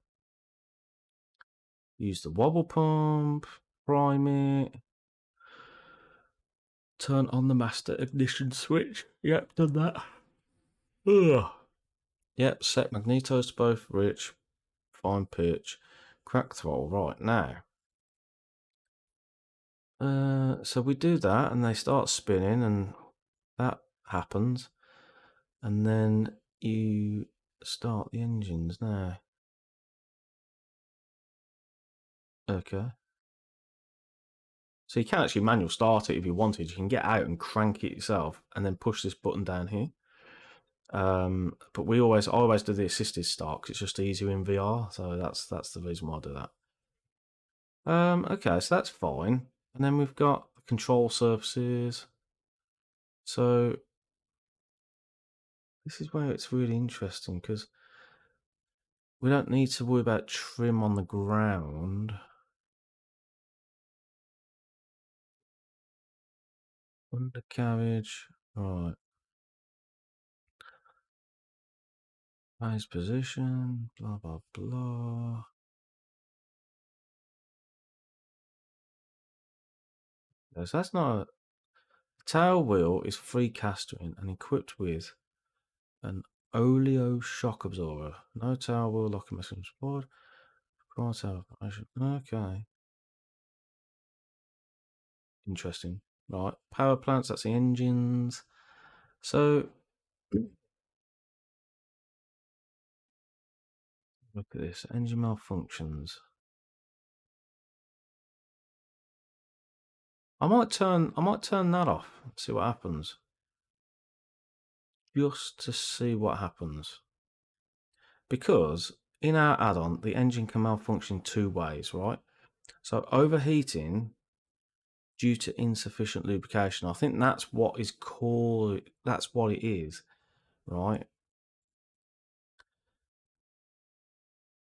Use the wobble pump, prime it, turn on the master ignition switch. Yep, done that. Ugh. Yep, set magnetos to both, rich, fine pitch, crack throttle. Right, now. So we do that and they start spinning and that happens. And then you start the engines now. Okay. So you can actually manual start it if you wanted. You can get out and crank it yourself and then push this button down here. But I always do the assisted start because it's just easier in VR. So that's the reason why I do that. Okay, so that's fine. And then we've got the control surfaces. So this is where it's really interesting because we don't need to worry about trim on the ground. Undercarriage, right. Base position, blah, blah, blah. So that's not a tail wheel is free castering and equipped with an oleo shock absorber. No tail wheel locking mechanism support. Okay. Interesting. Right. Power plants, that's the engines. So look at this. Engine malfunctions. I might turn that off. See what happens. Just to see what happens. Because in our add-on, the engine can malfunction 2 ways, right? So overheating due to insufficient lubrication. I think that's what is called. That's what it is, right?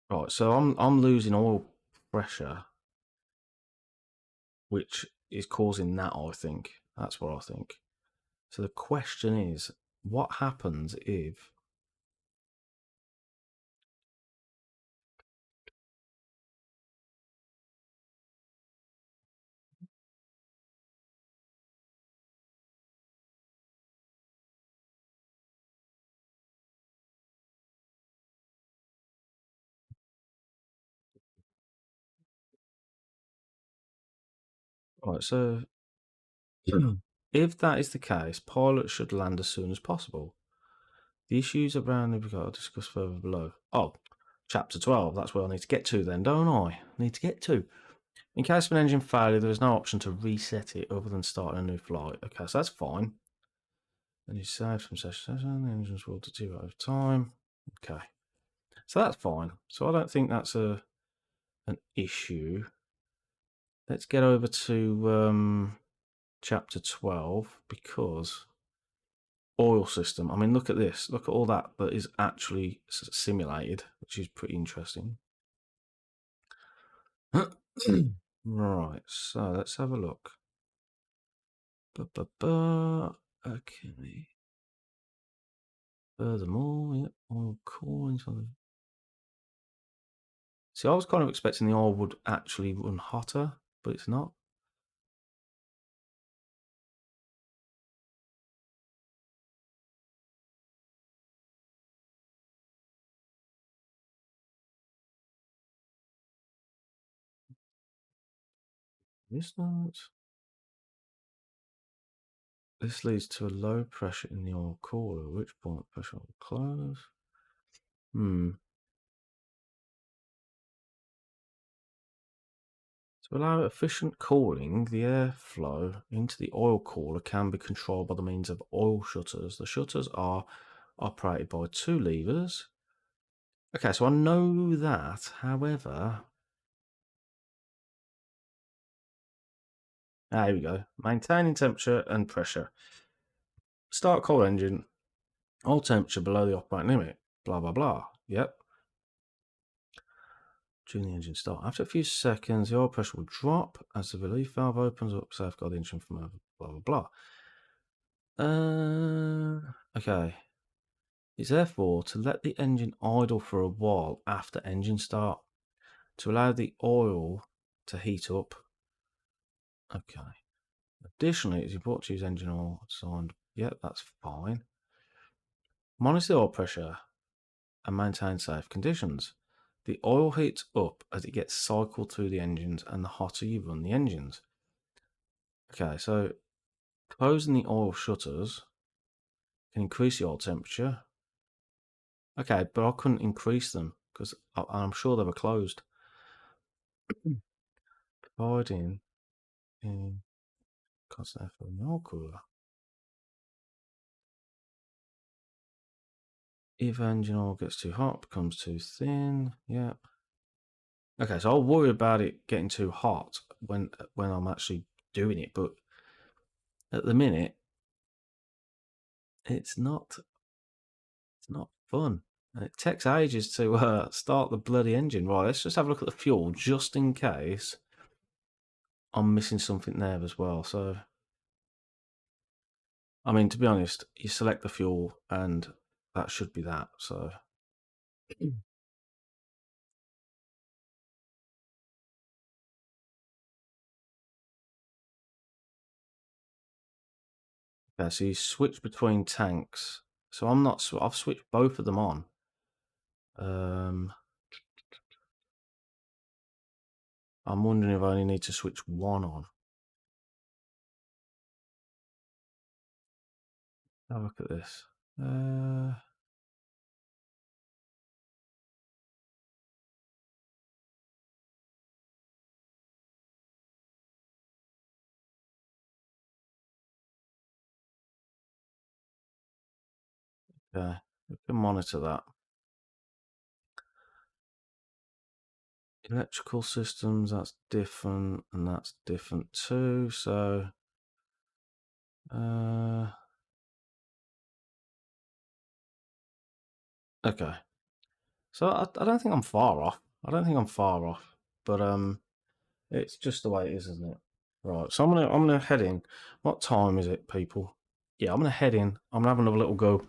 Right. So I'm losing oil pressure, which is causing that. I think that's what I think. So the question is, what happens if? Right. So if that is the case, pilots should land as soon as possible. The issues around the regard discussed further below. Oh, chapter 12. That's where I need to get to then, don't I? Need to get to. In case of an engine failure, there is no option to reset it other than starting a new flight. Okay, so that's fine. And you save from session. The engines will deteriorate over time. Okay, so that's fine. So I don't think that's an issue. Let's get over to chapter 12 because oil system. I mean, look at this. Look at all that is actually simulated, which is pretty interesting. Right, so let's have a look. Okay. Furthermore, yep, oil cooling. See, I was kind of expecting the oil would actually run hotter, but it's not. Distance. This leads to a low pressure in the oil cooler, at which point pressure will close. To allow efficient cooling, the airflow into the oil cooler can be controlled by the means of oil shutters. The shutters are operated by 2 levers. Okay, so I know that. However, here we go. Maintaining temperature and pressure. Start cold engine. All temperature below the operating limit. Blah, blah, blah. Yep. During the engine start. After a few seconds, the oil pressure will drop as the relief valve opens up, safeguard the engine from over, blah, blah, blah. Okay. It's therefore to let the engine idle for a while after engine start to allow the oil to heat up. Okay. Additionally, it's important to use engine oil designed. Yep, that's fine. Monitor the oil pressure and maintain safe conditions. The oil heats up as it gets cycled through the engines, and the hotter you run the engines. Okay, so closing the oil shutters can increase the oil temperature. Okay, but I couldn't increase them because I'm sure they were closed. Providing in constant for the oil cooler. If engine oil gets too hot, becomes too thin. Yeah. Okay, so I'll worry about it getting too hot when I'm actually doing it, but at the minute, it's not fun. And it takes ages to start the bloody engine. Right, let's just have a look at the fuel just in case I'm missing something there as well. So, I mean, to be honest, you select the fuel and that should be that. So, yeah, so you switch between tanks. So I'm not. I've switched both of them on. I'm wondering if I only need to switch one on. Have a look at this. Okay, we can monitor that. Electrical systems, that's different, and that's different too. So, okay. So I don't think I'm far off. I don't think I'm far off, but it's just the way it is, isn't it? Right. So I'm gonna head in. What time is it, people? Yeah, I'm gonna head in. I'm gonna have another little go.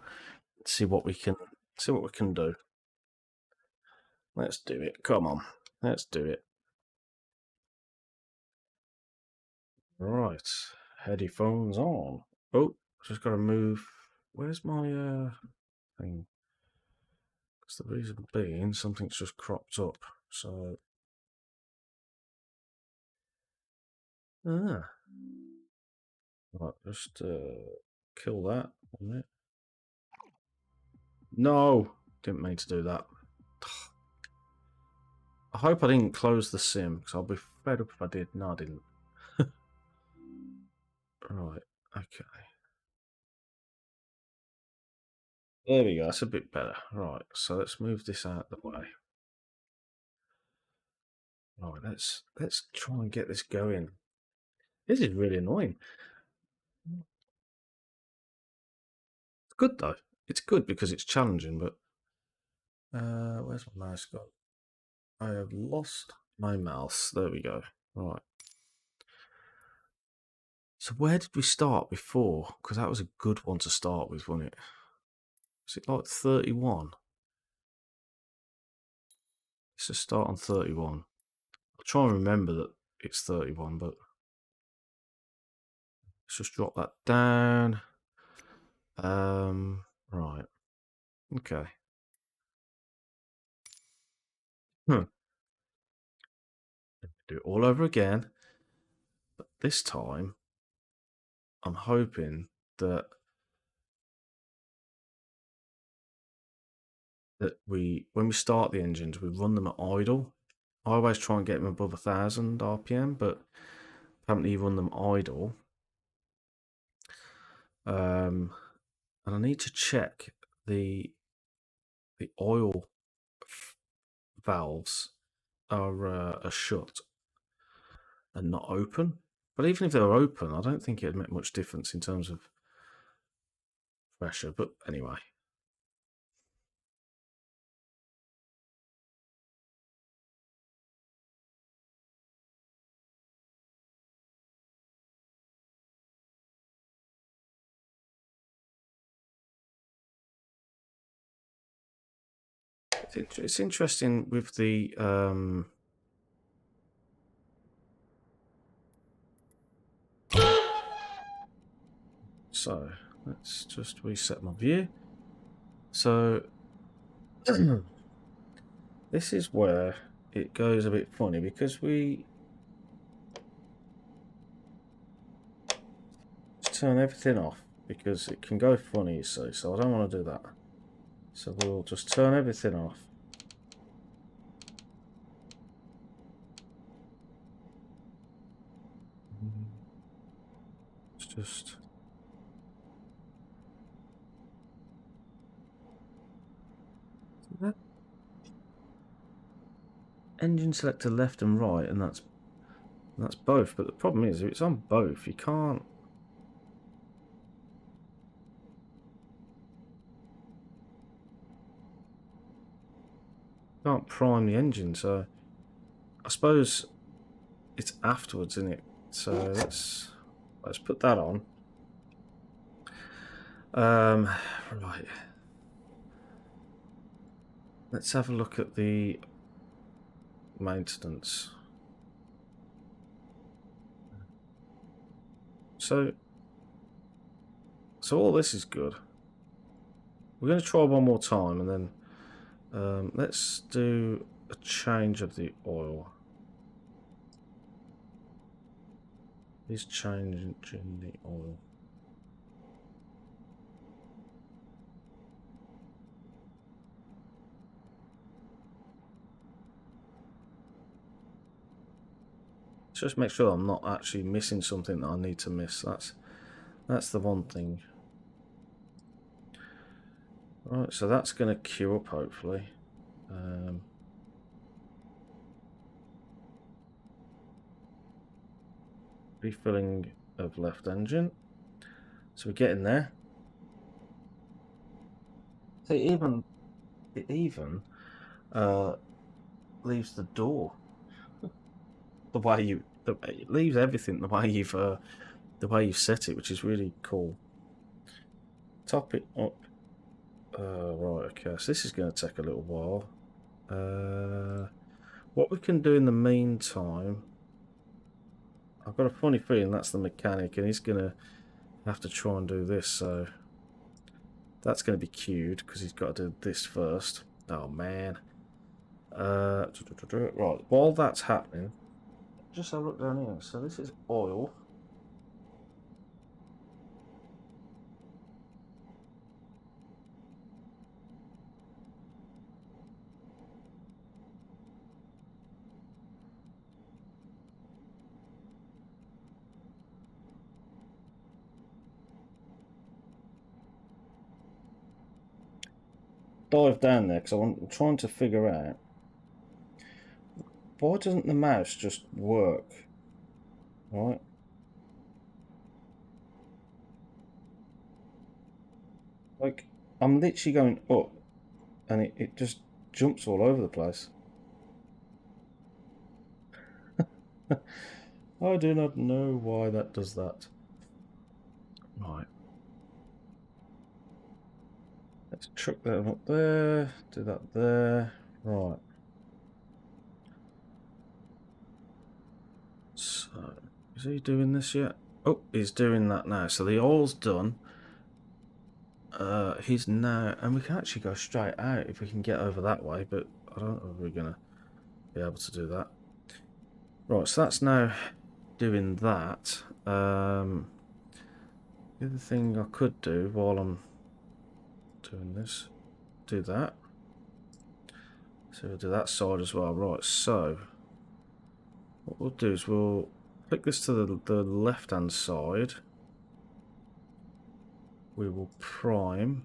See what we can do. Let's do it. Come on. Let's do it. Right. Headphones on. Oh, just gotta move. Where's my thing? Because the reason being something's just cropped up. So right, just kill that on it. No, didn't mean to do that. I hope I didn't close the sim, because I'll be fed up if I did. No, I didn't. Right, okay. There we go, that's a bit better. Right, so let's move this out of the way. Right, let's try and get this going. This is really annoying. It's good though. It's good because it's challenging, but where's my mouse gone? I have lost my mouse. There we go. Right. So where did we start before? Because that was a good one to start with, wasn't it? Was it like 31? Let's just start on 31. I'll try and remember that it's 31, but let's just drop that down. Right. Okay. Do it all over again. But this time, I'm hoping that when we start the engines, we run them at idle. I always try and get them above 1,000 RPM, but apparently you run them idle. And I need to check the oil valves are shut and not open. But even if they were open, I don't think it'd make much difference in terms of pressure. But anyway. It's interesting with the so let's just reset my view. So this is where it goes a bit funny because we just turn everything off because it can go funny, you see. So I don't want to do that. So we'll just turn everything off. It's just that engine selector left and right, and that's both. But the problem is, if it's on both, you can't prime the engine. So I suppose it's afterwards, isn't it? So let's put that on. Right. Let's have a look at the maintenance. So all this is good. We're going to try one more time, and then let's do a change of the oil. He's changing the oil. Just make sure I'm not actually missing something that I need to miss. That's the one thing. Right, so that's going to queue up hopefully. Refilling of left engine. So we're getting there. So it even leaves the door the way it leaves everything the way you've set it, which is really cool. Top it up. Right, okay, so this is going to take a little while. What we can do in the meantime, I've got a funny feeling that's the mechanic, and he's going to have to try and do this, so that's going to be queued because he's got to do this first. Oh man. Right, while that's happening, just have a look down here. So this is oil. Dive down there because I'm trying to figure out why doesn't the mouse just work, right? Like, I'm literally going up and it just jumps all over the place. I do not know why that does that. Right. Let's chuck that up there, do that there. Right. So, is he doing this yet? Oh, he's doing that now. So the oil's done. He's now, and we can actually go straight out if we can get over that way, but I don't know if we're going to be able to do that. Right, so that's now doing that. The other thing I could do while I'm doing this, do that. So we'll do that side as well. Right, so what we'll do is we'll click this to the left-hand side. We will prime.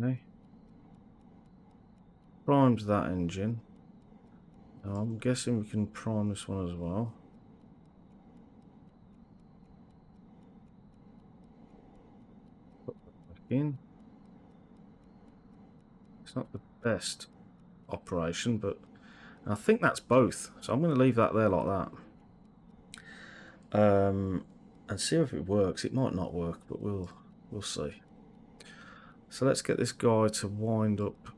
Okay. Primes that engine. Now I'm guessing we can prime this one as well. Put that back in. It's not the best operation, but I think that's both. So I'm going to leave that there like that. And see if it works. It might not work, but we'll see. So let's get this guy to wind up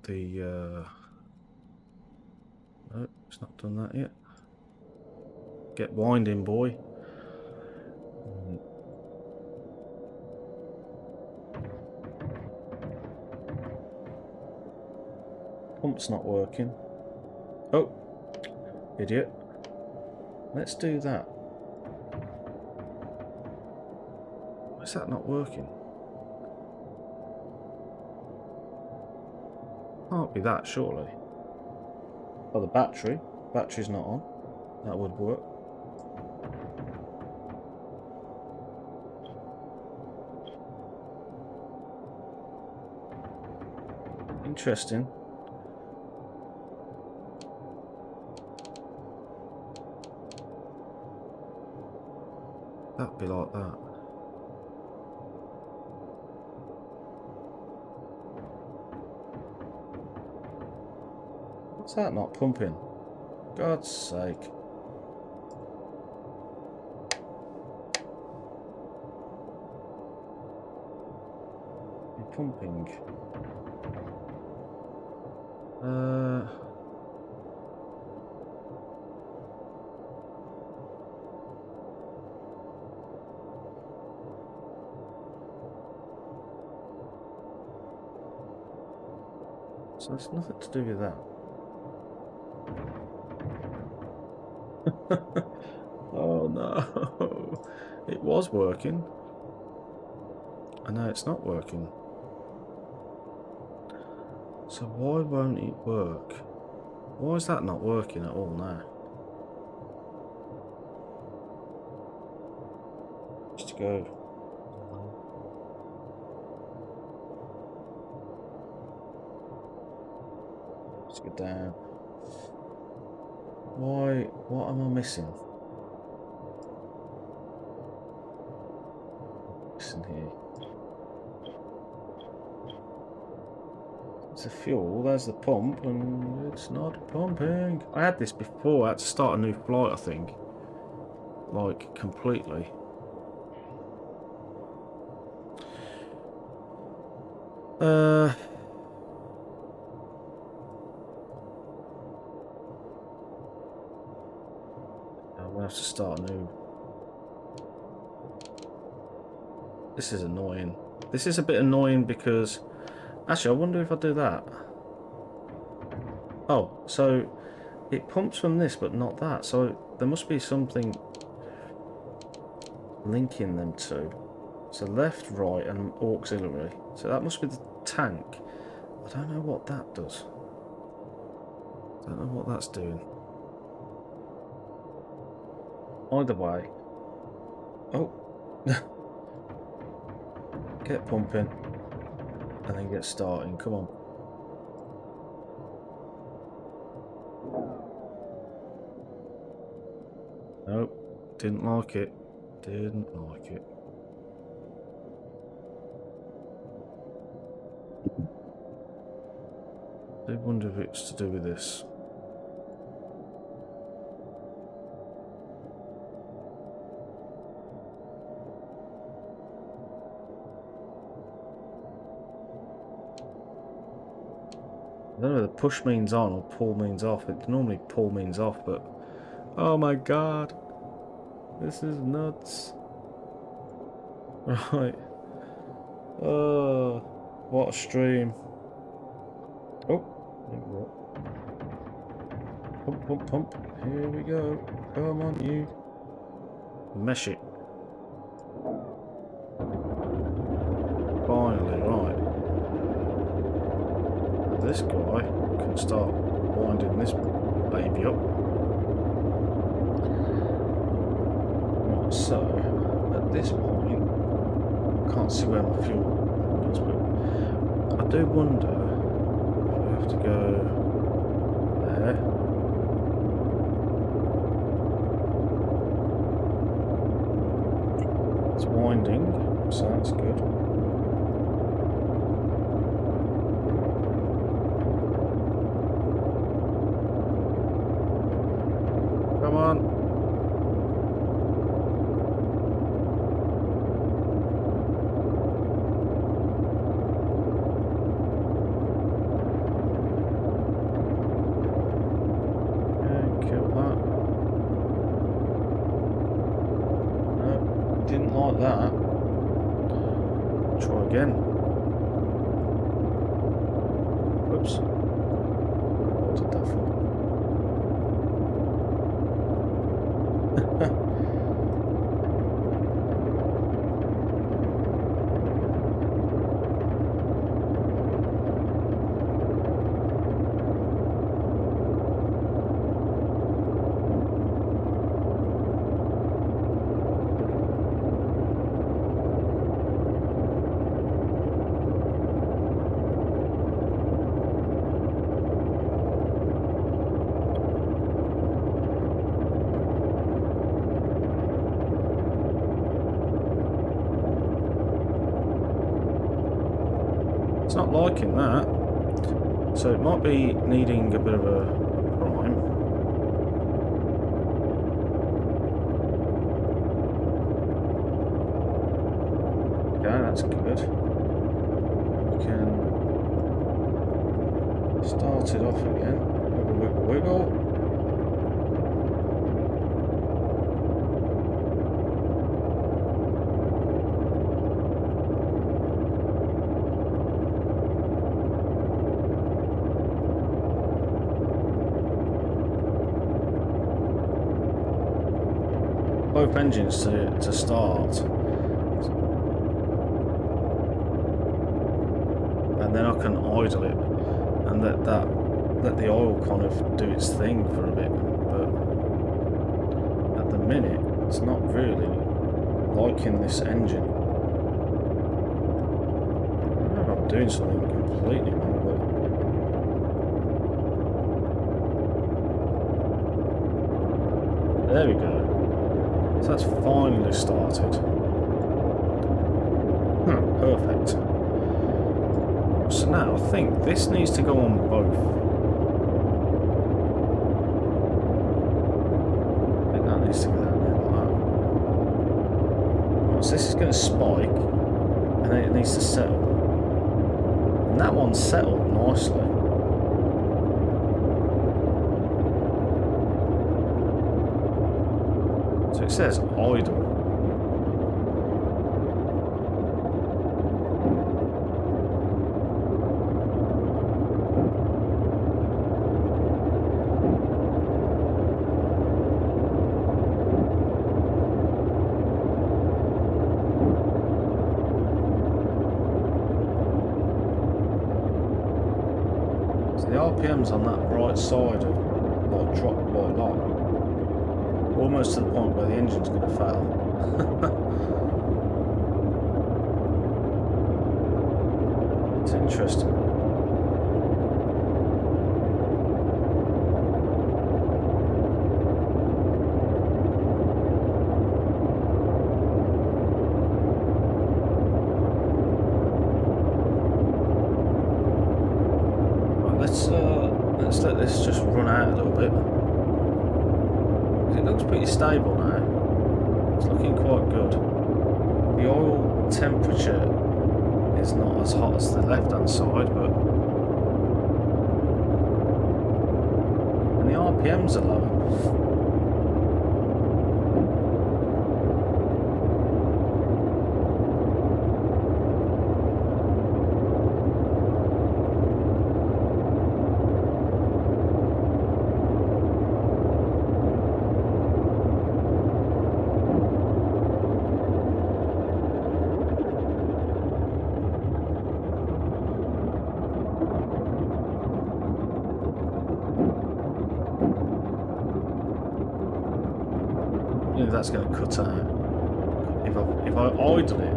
the no, it's not done that yet. Get winding, boy. Pump's not working. Oh, idiot. Let's do that. Why is that not working? Can't be that, surely. Oh, the battery. Battery's not on. That would work. Interesting. That'd be like that. What's that not pumping? God's sake. You're pumping. So it's nothing to do with that. Oh no, it was working. And now it's not working. So why won't it work? Why is that not working at all now? Let's go. Let's go down. Why? What am I missing? Missing here. There's the fuel, there's the pump, and it's not pumping. I had this before, I had to start a new flight, I think. Like, completely. I'm gonna have to start a new. This is annoying. This is a bit annoying because... Actually, I wonder if I do that. Oh, so it pumps from this, but not that. So there must be something linking them two. So left, right, and auxiliary. So that must be the tank. I don't know what that does. I don't know what that's doing. Either way. Oh. Get pumping. And then get starting. Come on. Nope. Didn't like it. Didn't like it. I do wonder if it's to do with this. I don't know whether push means on or pull means off. It normally pull means off, but oh my god, this is nuts. Right. Oh, what a stream. Oh, pump, pump, pump. Here we go. Come on, you. Mesh it. Finally, right. This guy can start winding this baby up. Right, so at this point, I can't see where my fuel is, but I do wonder if I have to go there. It's winding, so that's good. Come on. Okay, kill that. No, didn't like that. Try again. Whoops. What did that for? It's not liking that, so it might be needing a bit of a prime. Okay, that's good. We can start it off again. Wiggle, wiggle, wiggle. Both engines to start, and then I can idle it and let the oil kind of do its thing for a bit. But at the minute, it's not really liking this engine. I don't know if I'm doing something completely wrong, but there we go. So that's finally started. Perfect. So now I think this needs to go on both. I think that needs to go down there like that. So this is going to spike, and then it needs to settle. And that one's settled nicely. So it says idle. The RPMs on that right side are like dropped quite a lot, almost to the point where the engine's going to fail. It's interesting. Let's let this just run out a little bit. It looks pretty stable now. It's looking quite good. The oil temperature is not as hot as the left-hand side, but and the RPMs are lower. That's going to cut out. If I idle it,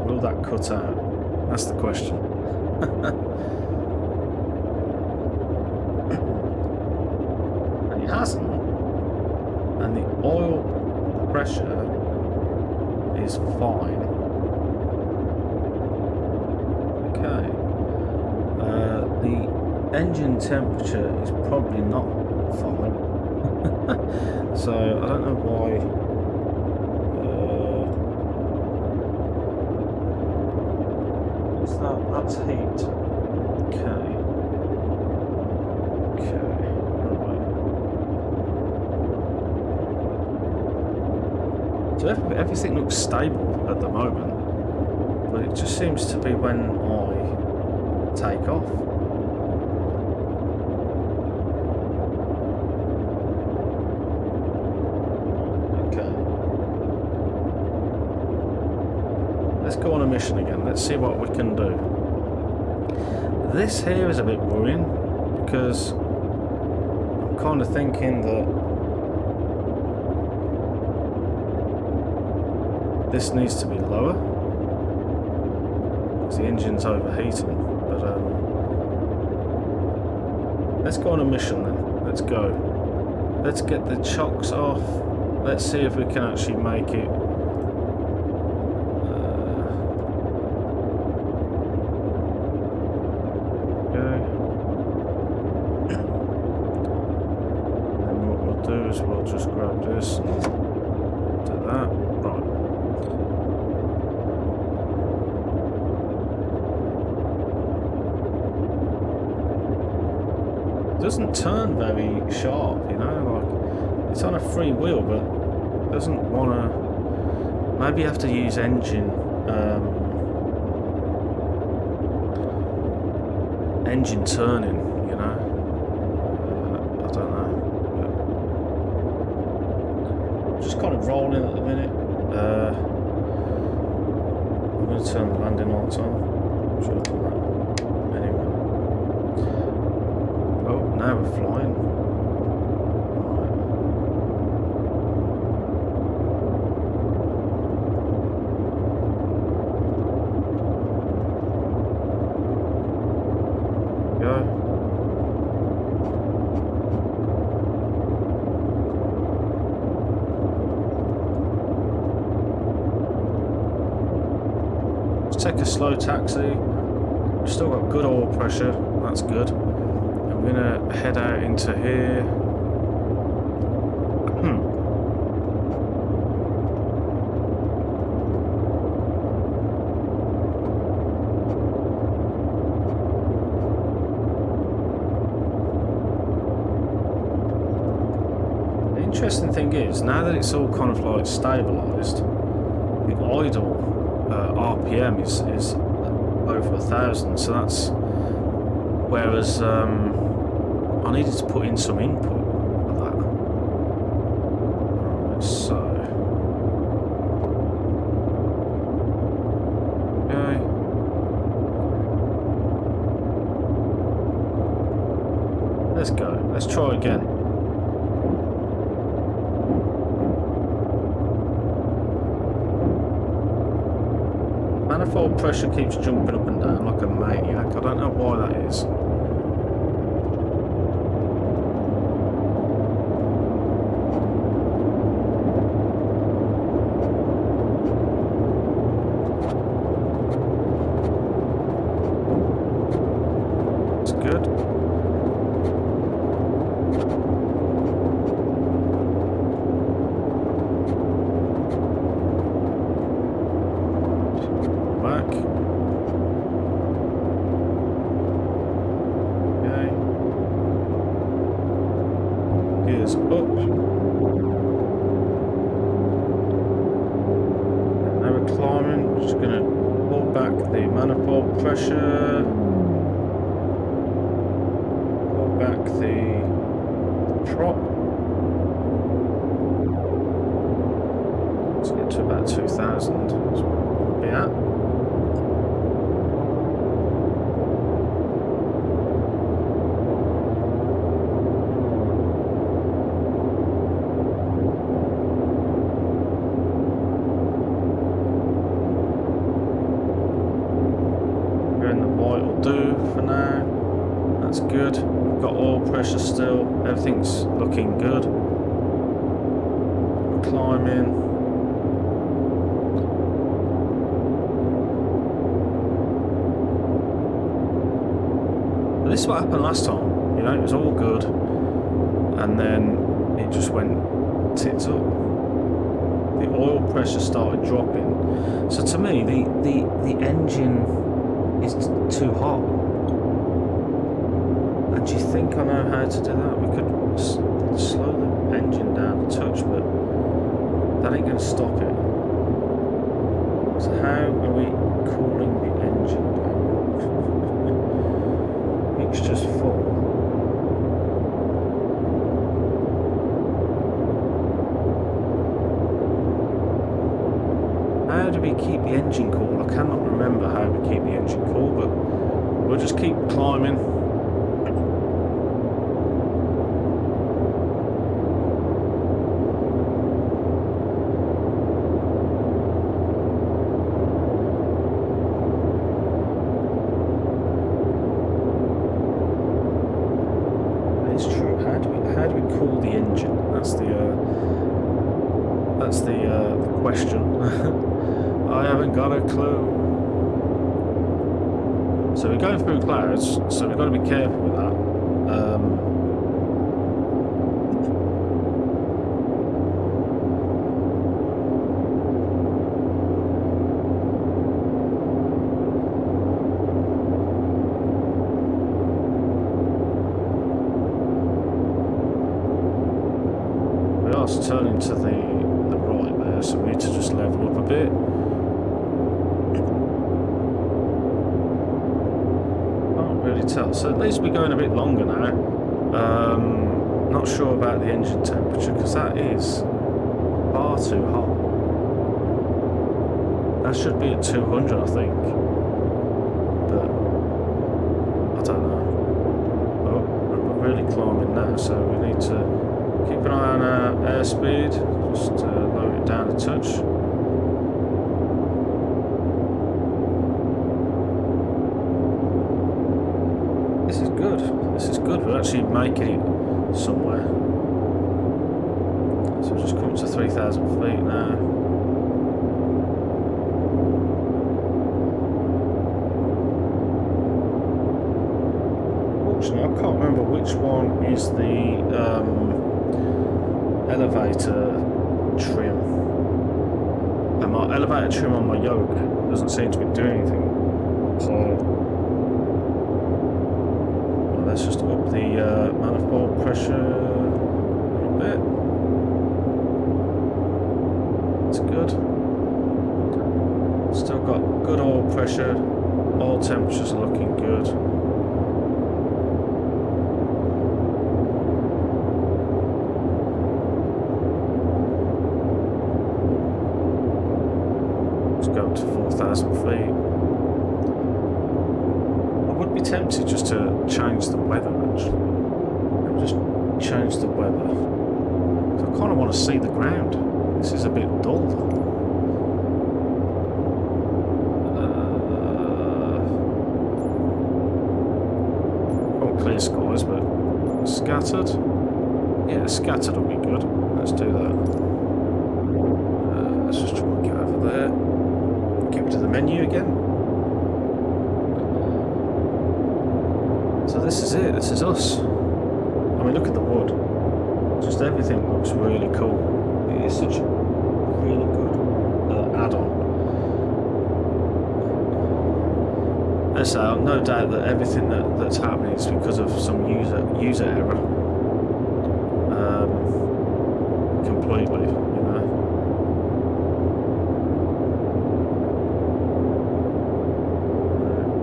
will that cut out? That's the question. And it hasn't. And the oil pressure is fine. Okay. The engine temperature is probably not fine. So I don't know why. What's that? That's heat. Okay. Right. So everything looks stable at the moment, but it just seems to be when I take off. Let's go on a mission again. Let's see what we can do. This here is a bit worrying because I'm kind of thinking that this needs to be lower because the engine's overheating. But let's go on a mission then. Let's go. Let's get the chocks off. Let's see if we can actually make it. We'll just grab this and do that. Right. It doesn't turn very sharp, you know, like it's on a free wheel, but it doesn't want to. Maybe you have to use engine turning, you know. I don't know. Just kind of rolling at the minute. I'm going to turn the landing lights on. Should have done that. Anyway. Oh, now we're flying. go. Let's take a slow taxi. We've still got good oil pressure. That's good. I'm gonna head out into here. The interesting thing is, now that it's all kind of like stabilised, the idle RPM is over 1,000, so that's, whereas I needed to put in some input for that. So okay, let's go, let's try again. Manifold pressure keeps jumping up and down like a maniac. I don't know why that is. It's good. Pressure, pull back the prop, let's get to about 2,000, yeah. Good. We've got oil pressure still. Everything's looking good. Climbing. But this is what happened last time. You know, it was all good, and then it just went tits up. The oil pressure started dropping. So to me, the engine is too hot. And do you think I know how to do that? We could slow the engine down a touch, but that ain't going to stop it. So how are we cooling the engine down? Mixture's full. How do we keep the engine cool? I cannot remember how we keep the engine cool, but we'll just keep climbing. Question. I haven't got a clue. So we're going through clouds, so we've got to be careful with that. We are turning to the right there, so we need to just level up a bit. Can't really tell. So at least we're going a bit longer now. Not sure about the engine temperature because that is far too hot. That should be at 200, I think. But I don't know. Oh, we're really climbing now, so we need to keep an eye on our airspeed. Just lower it down a touch. This is good. This is good. We're actually making it somewhere. So we're just coming to 3,000 feet now. Fortunately, I can't remember which one is the elevator trim. And my elevator trim on my yoke doesn't seem to be doing anything. So let's just up the manifold pressure a bit. It's good. Still got good oil pressure. Oil temperatures are looking good. Let's go up to 4,000 feet. I would be tempted just to change the weather, actually. Maybe just change the weather. I kind of want to see the ground. This is a bit dull. Oh, clear skies, but scattered. Yeah, scattered will be good. Let's do that. Let's just try and get over there. Get to the menu again. So this is it. This is us. I mean, look at the wood. Just everything looks really cool. It is such a really good add-on. There's no doubt that everything that's happening is because of some user error. Completely, you know.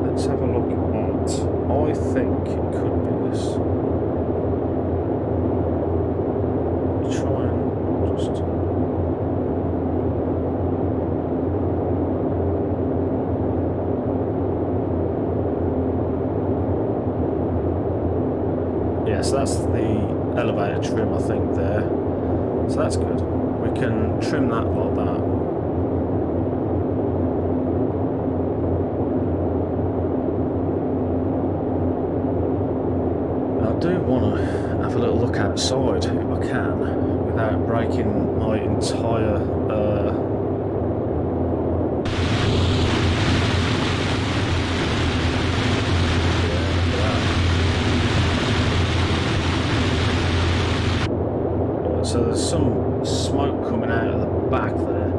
Let's have a look at. I think it could be this. Try and just. Yeah, so that's the elevator trim, I think, there. So that's good. We can trim that like that. I do want to have a little look outside, if I can, without breaking my entire so there's some smoke coming out of the back there,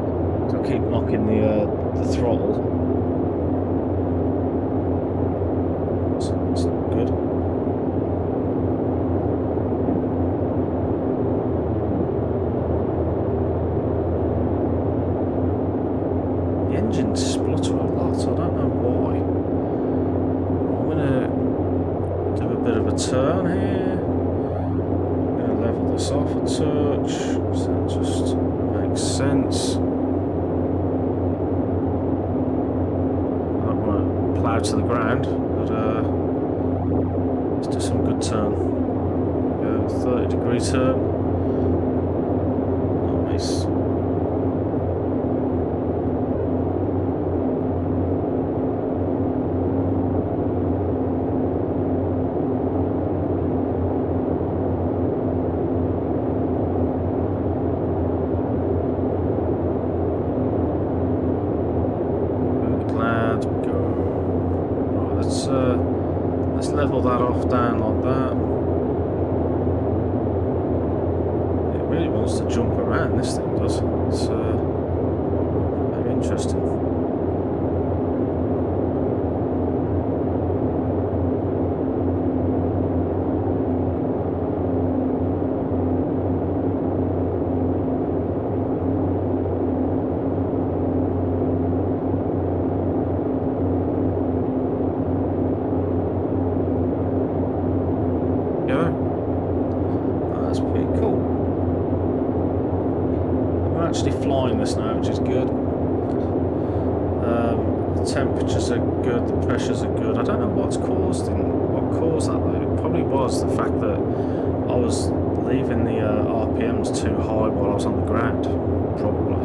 so I keep knocking the throttle. So that's not good. The engine's splutter a lot, I don't know why. I'm gonna do a bit of a turn here. Level this off a touch, so that just makes sense. I don't want to plough to the ground, but let's do some good turn. Go 30-degree turn. Nice. Let's level that off down like that. It really wants to jump around, this thing does. It's very interesting. This now, which is good. The temperatures are good, the pressures are good. I don't know what caused that though. It probably was the fact that I was leaving the RPMs too high while I was on the ground. Probably.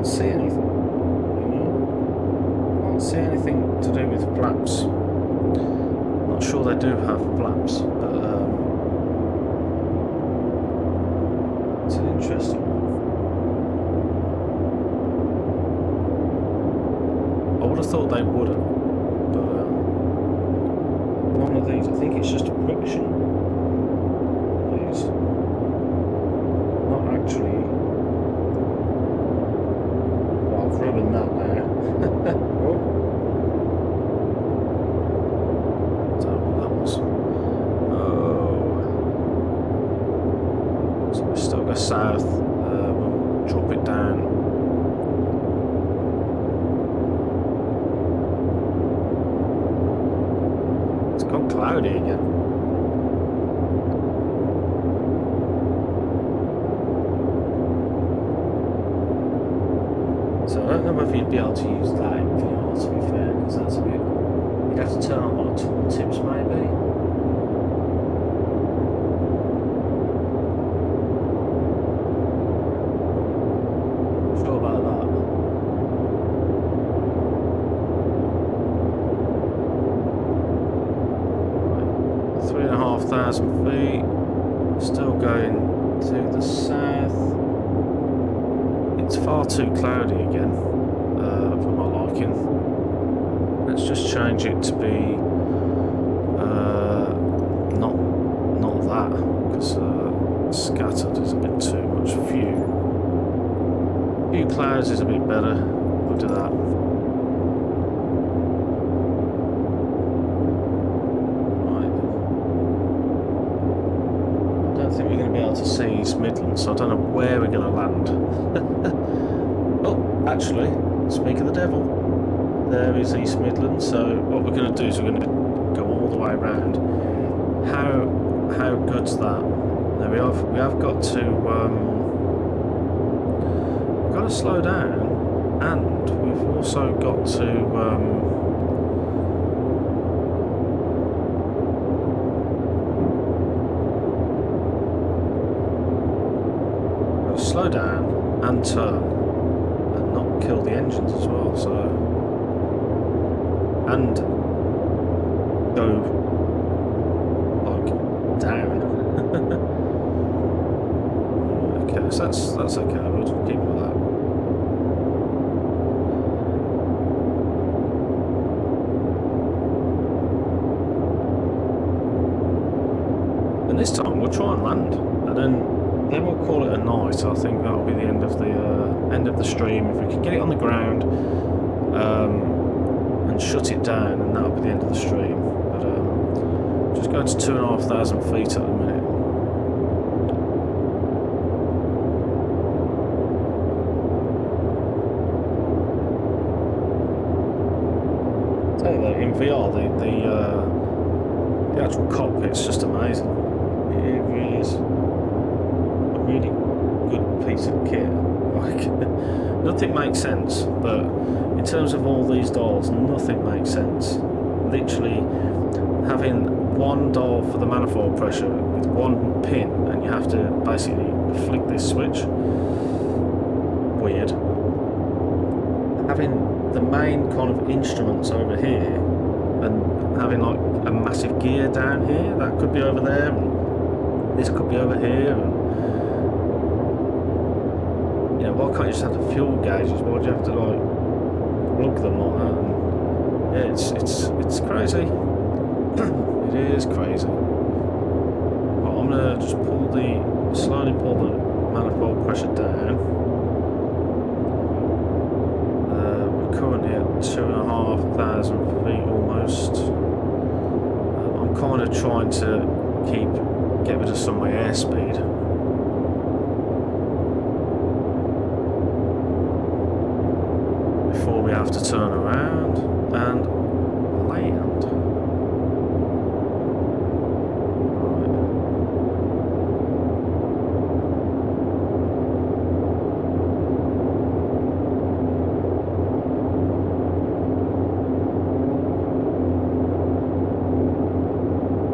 can't see anything. I can't see anything to do with flaps. I'm not sure they do have flaps, but it's an interesting one. I would have thought they wouldn't, but one of these, I think it's just a friction. It's not actually. Well, I've ruined that now. Oh. Don't know what that was. Oh. So we still go south. We'll drop it down. It's gone cloudy again. So I don't know whether you'd be able to use that in VR, to be fair, because that's a bit. You'd have to turn on one or tool tips, maybe. Not sure about that. Right. 3,500 feet. Still going to the south. It's far too cloudy again for my liking. Let's just change it to be not that, because scattered is a bit too much. Few clouds is a bit better. We'll do that. Right. I don't think we're going to be able to see East Midlands, so I don't know where we're going to land. Oh, actually, speak of the devil, there is East Midlands. So what we're going to do is we're going to go all the way around. How good's that? Now we have got to we've got to slow down, and we've also got to slow down and turn and not kill the engines as well, so, and go like down. Okay, so that's okay, we'll keep with that. And this time we'll try and land, and then we'll call it a night. I think that'll be the end of the stream. If we can get it on the ground and shut it down, and that'll be the end of the stream. But just going to 2,500 feet at the minute. Tell you that in VR, the actual cockpit's just amazing. It really is. Really good piece of kit. Like, nothing makes sense, but in terms of all these dials, nothing makes sense. Literally having one dial for the manifold pressure with one pin, and you have to basically flick this switch. Weird. Having the main kind of instruments over here, and having like a massive gear down here, that could be over there, and this could be over here, and why can't you just have the fuel gauges? Why do you have to like plug them like that? And, yeah, it's crazy. It is crazy. Well, I'm gonna just slowly pull the manifold pressure down. We're currently at 2,500 feet almost. I'm kind of trying to get rid of some of my airspeed. Before we have to turn around and land.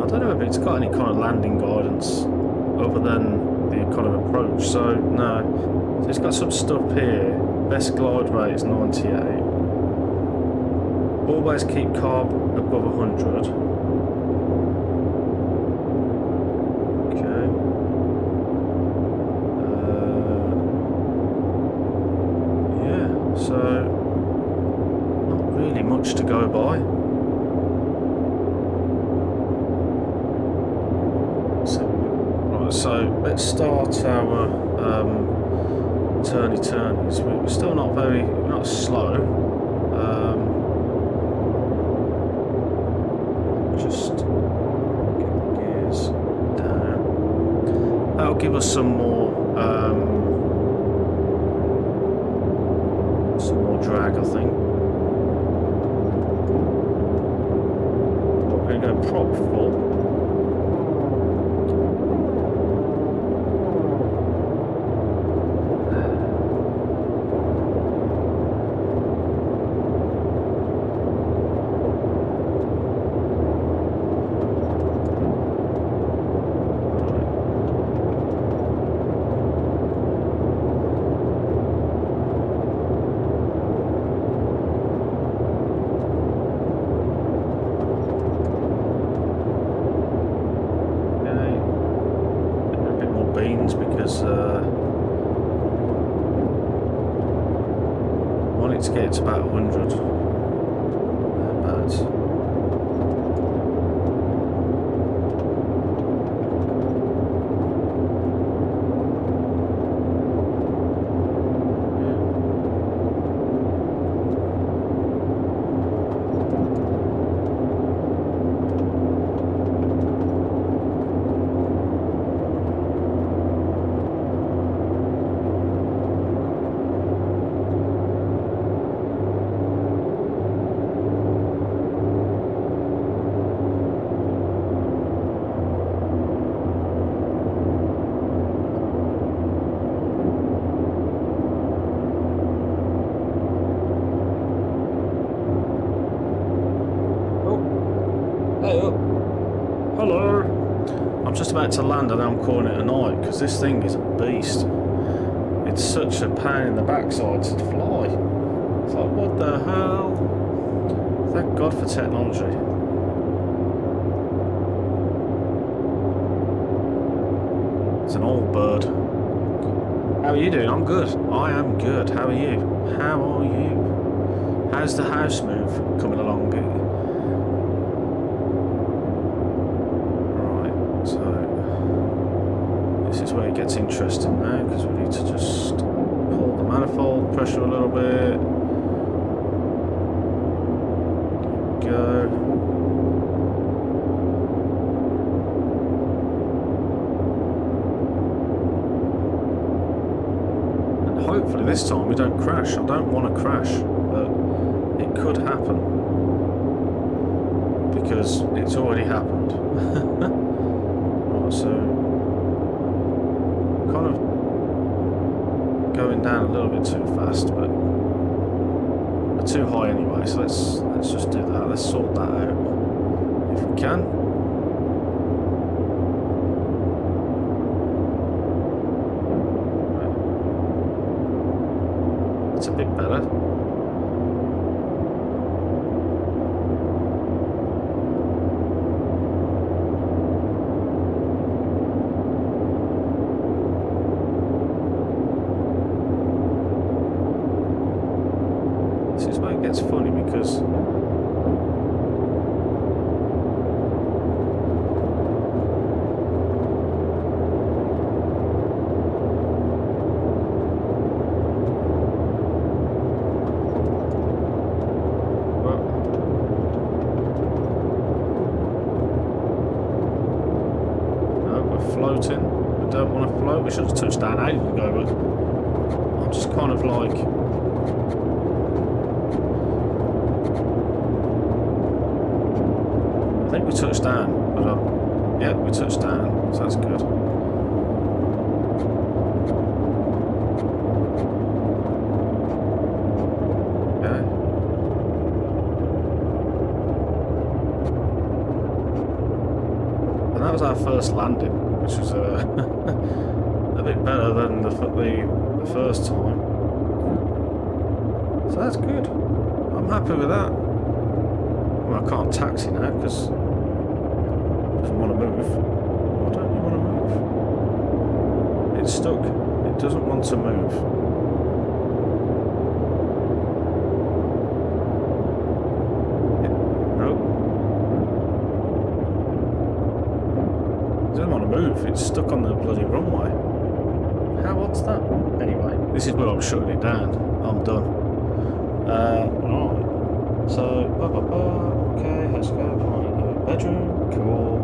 I don't know if it's got any kind of landing guidance other than the kind of approach, so no. So it's got some stuff here Best glide rate is 98. Always keep carb above 100. Okay. Yeah, so not really much to go by. So let's start our turnies. We're still not we're not slow. Just get the gears down. That'll give us some more drag, I think. We're going to go prop full. Because I want it to get to about 100. Hello. I'm just about to land and I'm calling it a night because this thing is a beast. It's such a pain in the backside to fly. It's like, what the hell? Thank God for technology. It's an old bird. How are you doing? I'm good. I am good. How are you? How are you? How's the house move coming along? Where it gets interesting now, because we need to just hold the manifold pressure a little bit. Go. And hopefully this time we don't crash. I don't want to crash, but it could happen because it's already happened. Right, so kind of going down a little bit too fast, but we're too high anyway, so let's just do that. Let's sort that out if we can. Right. That's a bit better. It's funny because we're floating. We don't want to float. We should have touched down ages ago, but I'm just kind of like. I think we touched down, but yeah, we touched down, so that's good. Okay. And that was our first landing, which was a bit better than the first time. that's good. I'm happy with that. Well, I can't taxi now because it doesn't want to move. Why don't you want to move? It's stuck. It doesn't want to move. Move. It's stuck on the bloody runway. How odd's that? Anyway, this is where I'm shutting it down. I'm done. Right. So, okay, let's go. Right, bedroom. Cool.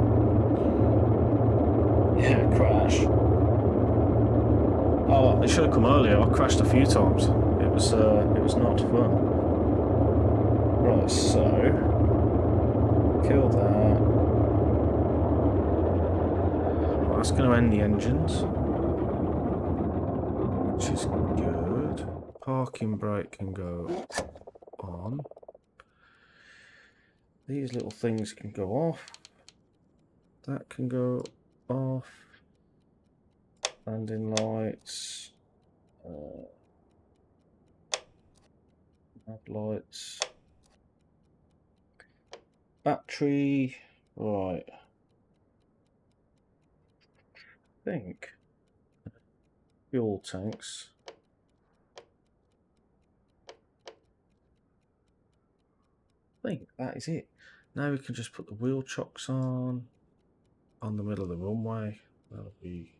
Yeah, crash. Oh, it should have come earlier. I crashed a few times. It was not fun. Right, so kill that. That's going to end the engines, which is good. Parking brake can go on. These little things can go off. That can go off. Landing lights. Nav lights. Battery. Right. Think fuel tanks. I think that is it. Now we can just put the wheel chocks on the middle of the runway. That'll be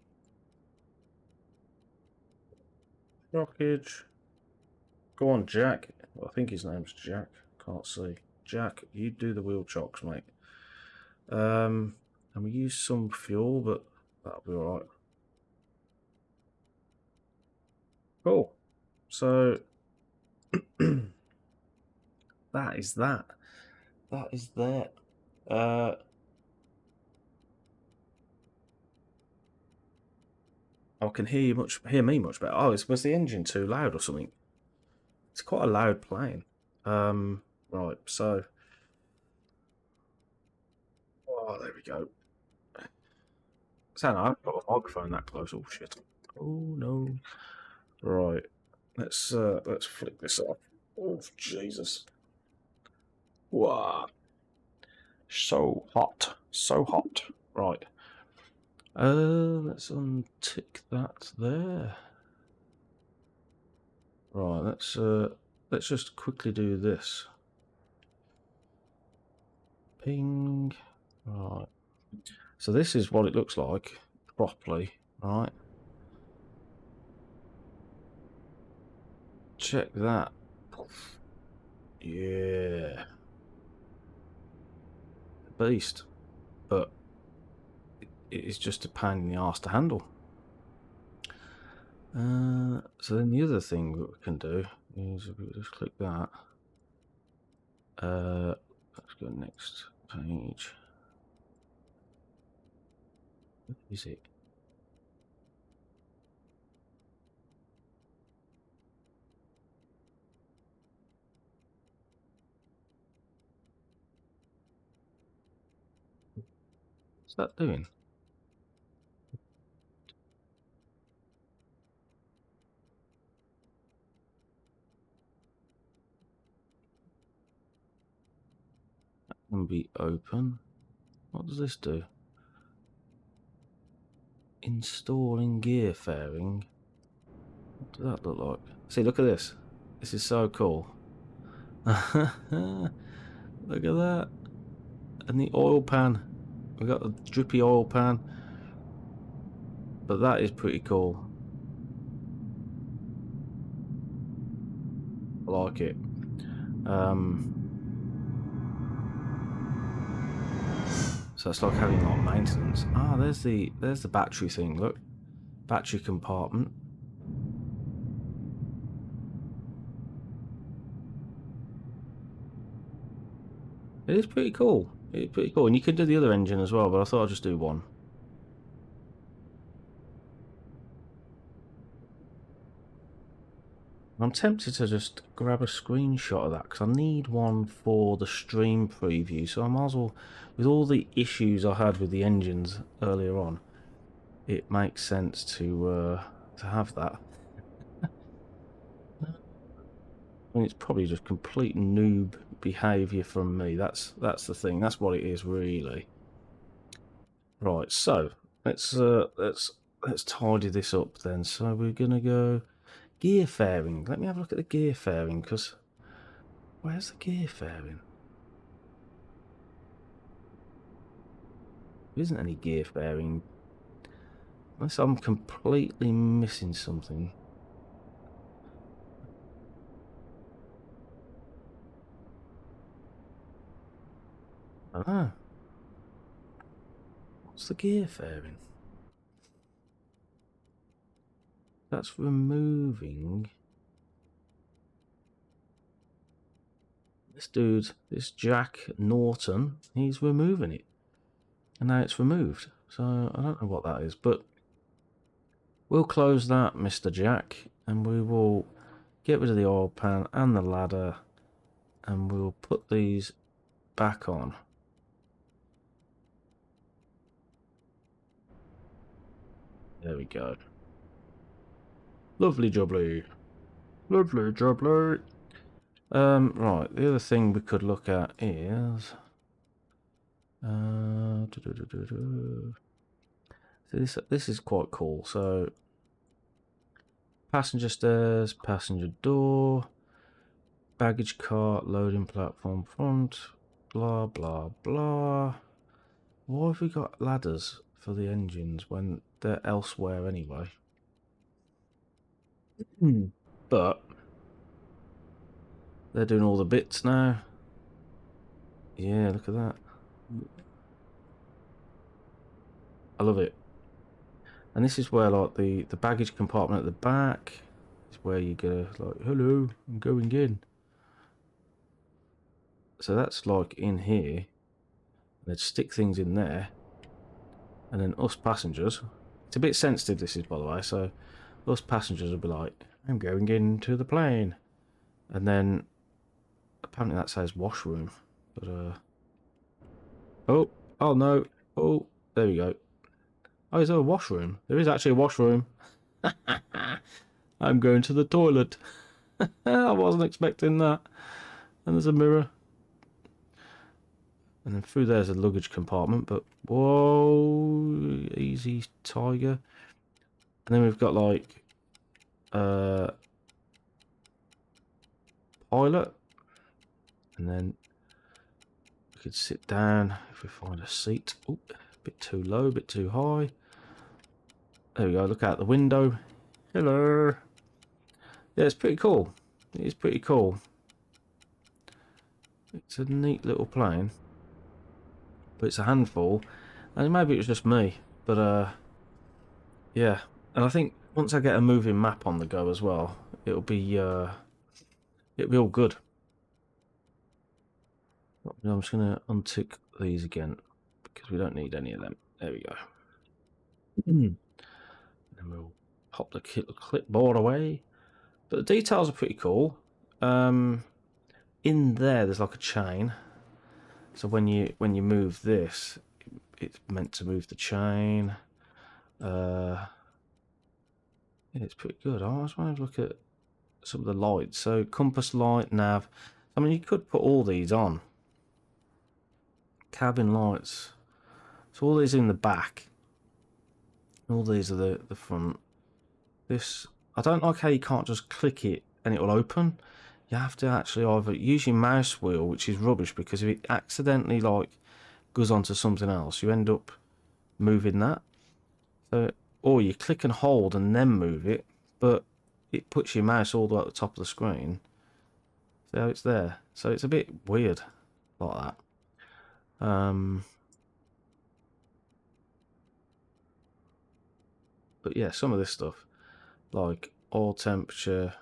rockage. Go on, Jack. I think his name's Jack. Can't see. Jack, you do the wheel chocks, mate. And we use some fuel, but that'll be alright. Cool. So that is that. That is that. I can hear me much better. Oh, was the engine too loud or something? It's quite a loud plane. Right, so there we go. So no, I've got a microphone that close. Oh shit. Oh no. Right. Let's flick this off. Oh Jesus. Wow. So hot. So hot. Right. Let's untick that there. Right, let's just quickly do this. Ping. Right. So this is what it looks like properly, right? Check that. Yeah. Beast. But it is just a pain in the arse to handle. So then the other thing that we can do is if we just click that. Let's go next page. What is it? What's that doing? That can be open. What does this do? Installing gear fairing. What does that look like? See, look at this. This is so cool. Look at that. And the oil pan. We got the drippy oil pan. But that is pretty cool. I like it. So it's like having like maintenance. Ah, there's the battery thing. Look, battery compartment. It is pretty cool. It's pretty cool, and you can do the other engine as well. But I thought I'd just do one. I'm tempted to just grab a screenshot of that because I need one for the stream preview. So I might as well, with all the issues I had with the engines earlier on, it makes sense to have that. mean, it's probably just complete noob behaviour from me. That's the thing. That's what it is, really. Right. So let's tidy this up then. So we're gonna go gear fairing. Let me have a look at the gear fairing, because where's the gear fairing? There isn't any gear fairing. Unless I'm completely missing something. Ah. What's the gear fairing? That's removing. This dude, this Jack Norton, he's removing it. And now it's removed. So I don't know what that is, but we'll close that, Mr. Jack, and we will get rid of the oil pan and the ladder, and we'll put these back on. There we go. Lovely jubbly. Lovely jubbly. Right, the other thing we could look at is so this is quite cool. So passenger stairs, passenger door, baggage cart, loading platform front, blah blah blah. Why have we got ladders for the engines when they're elsewhere anyway? But they're doing all the bits now. Yeah, look at that. I love it. And this is where, like, the baggage compartment at the back is where you go, like, hello, I'm going in. So that's like in here. They'd stick things in there. And then us passengers, it's a bit sensitive, this is, by the way, so us passengers will be like, I'm going into the plane. And then apparently that says washroom. But oh no. Oh, there we go. Oh, is there a washroom? There is actually a washroom. I'm going to the toilet. I wasn't expecting that. And there's a mirror. And then through there's a luggage compartment, but whoa, easy tiger. And then we've got like pilot. And then we could sit down if we find a seat. Oh, a bit too low, a bit too high. There we go, look out the window. Hello. Yeah, it's pretty cool. It is pretty cool. It's a neat little plane. But it's a handful. And maybe it was just me. But yeah. And I think once I get a moving map on the go as well, it'll be all good. I'm just gonna untick these again because we don't need any of them. There we go. And then we'll pop the clipboard away. But the details are pretty cool. In there's like a chain. So when you move this, it's meant to move the chain. Yeah, it's pretty good. I was trying to look at some of the lights. So compass light, nav. I mean, you could put all these on. Cabin lights. So all these in the back. All these are the front. This, I don't like how you can't just click it and it will open. You have to actually either use your mouse wheel, which is rubbish because if it accidentally like goes onto something else, you end up moving that. So, or you click and hold and then move it, but it puts your mouse all the way at the top of the screen. So it's there. So it's a bit weird like that. But yeah, some of this stuff, like oil temperature,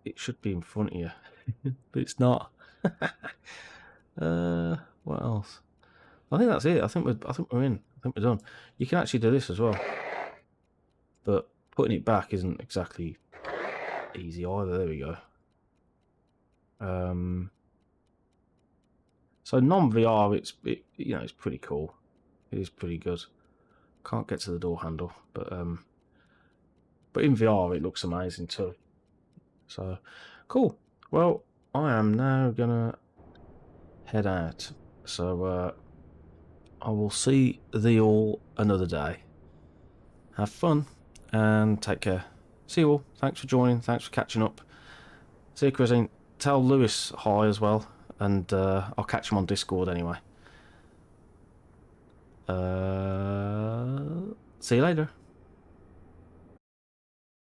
it should be in front of you, but it's not. What else? I think that's it. I think we're in. I think we're done. You can actually do this as well, but putting it back isn't exactly easy either. There we go. So non-VR, it's pretty cool. It is pretty good. Can't get to the door handle, but But in VR, it looks amazing too. So, cool. Well, I am now gonna head out. So, I will see thee all another day. Have fun and take care. See you all. Thanks for joining. Thanks for catching up. See you, Christine. Tell Lewis hi as well, and I'll catch him on Discord anyway. See you later.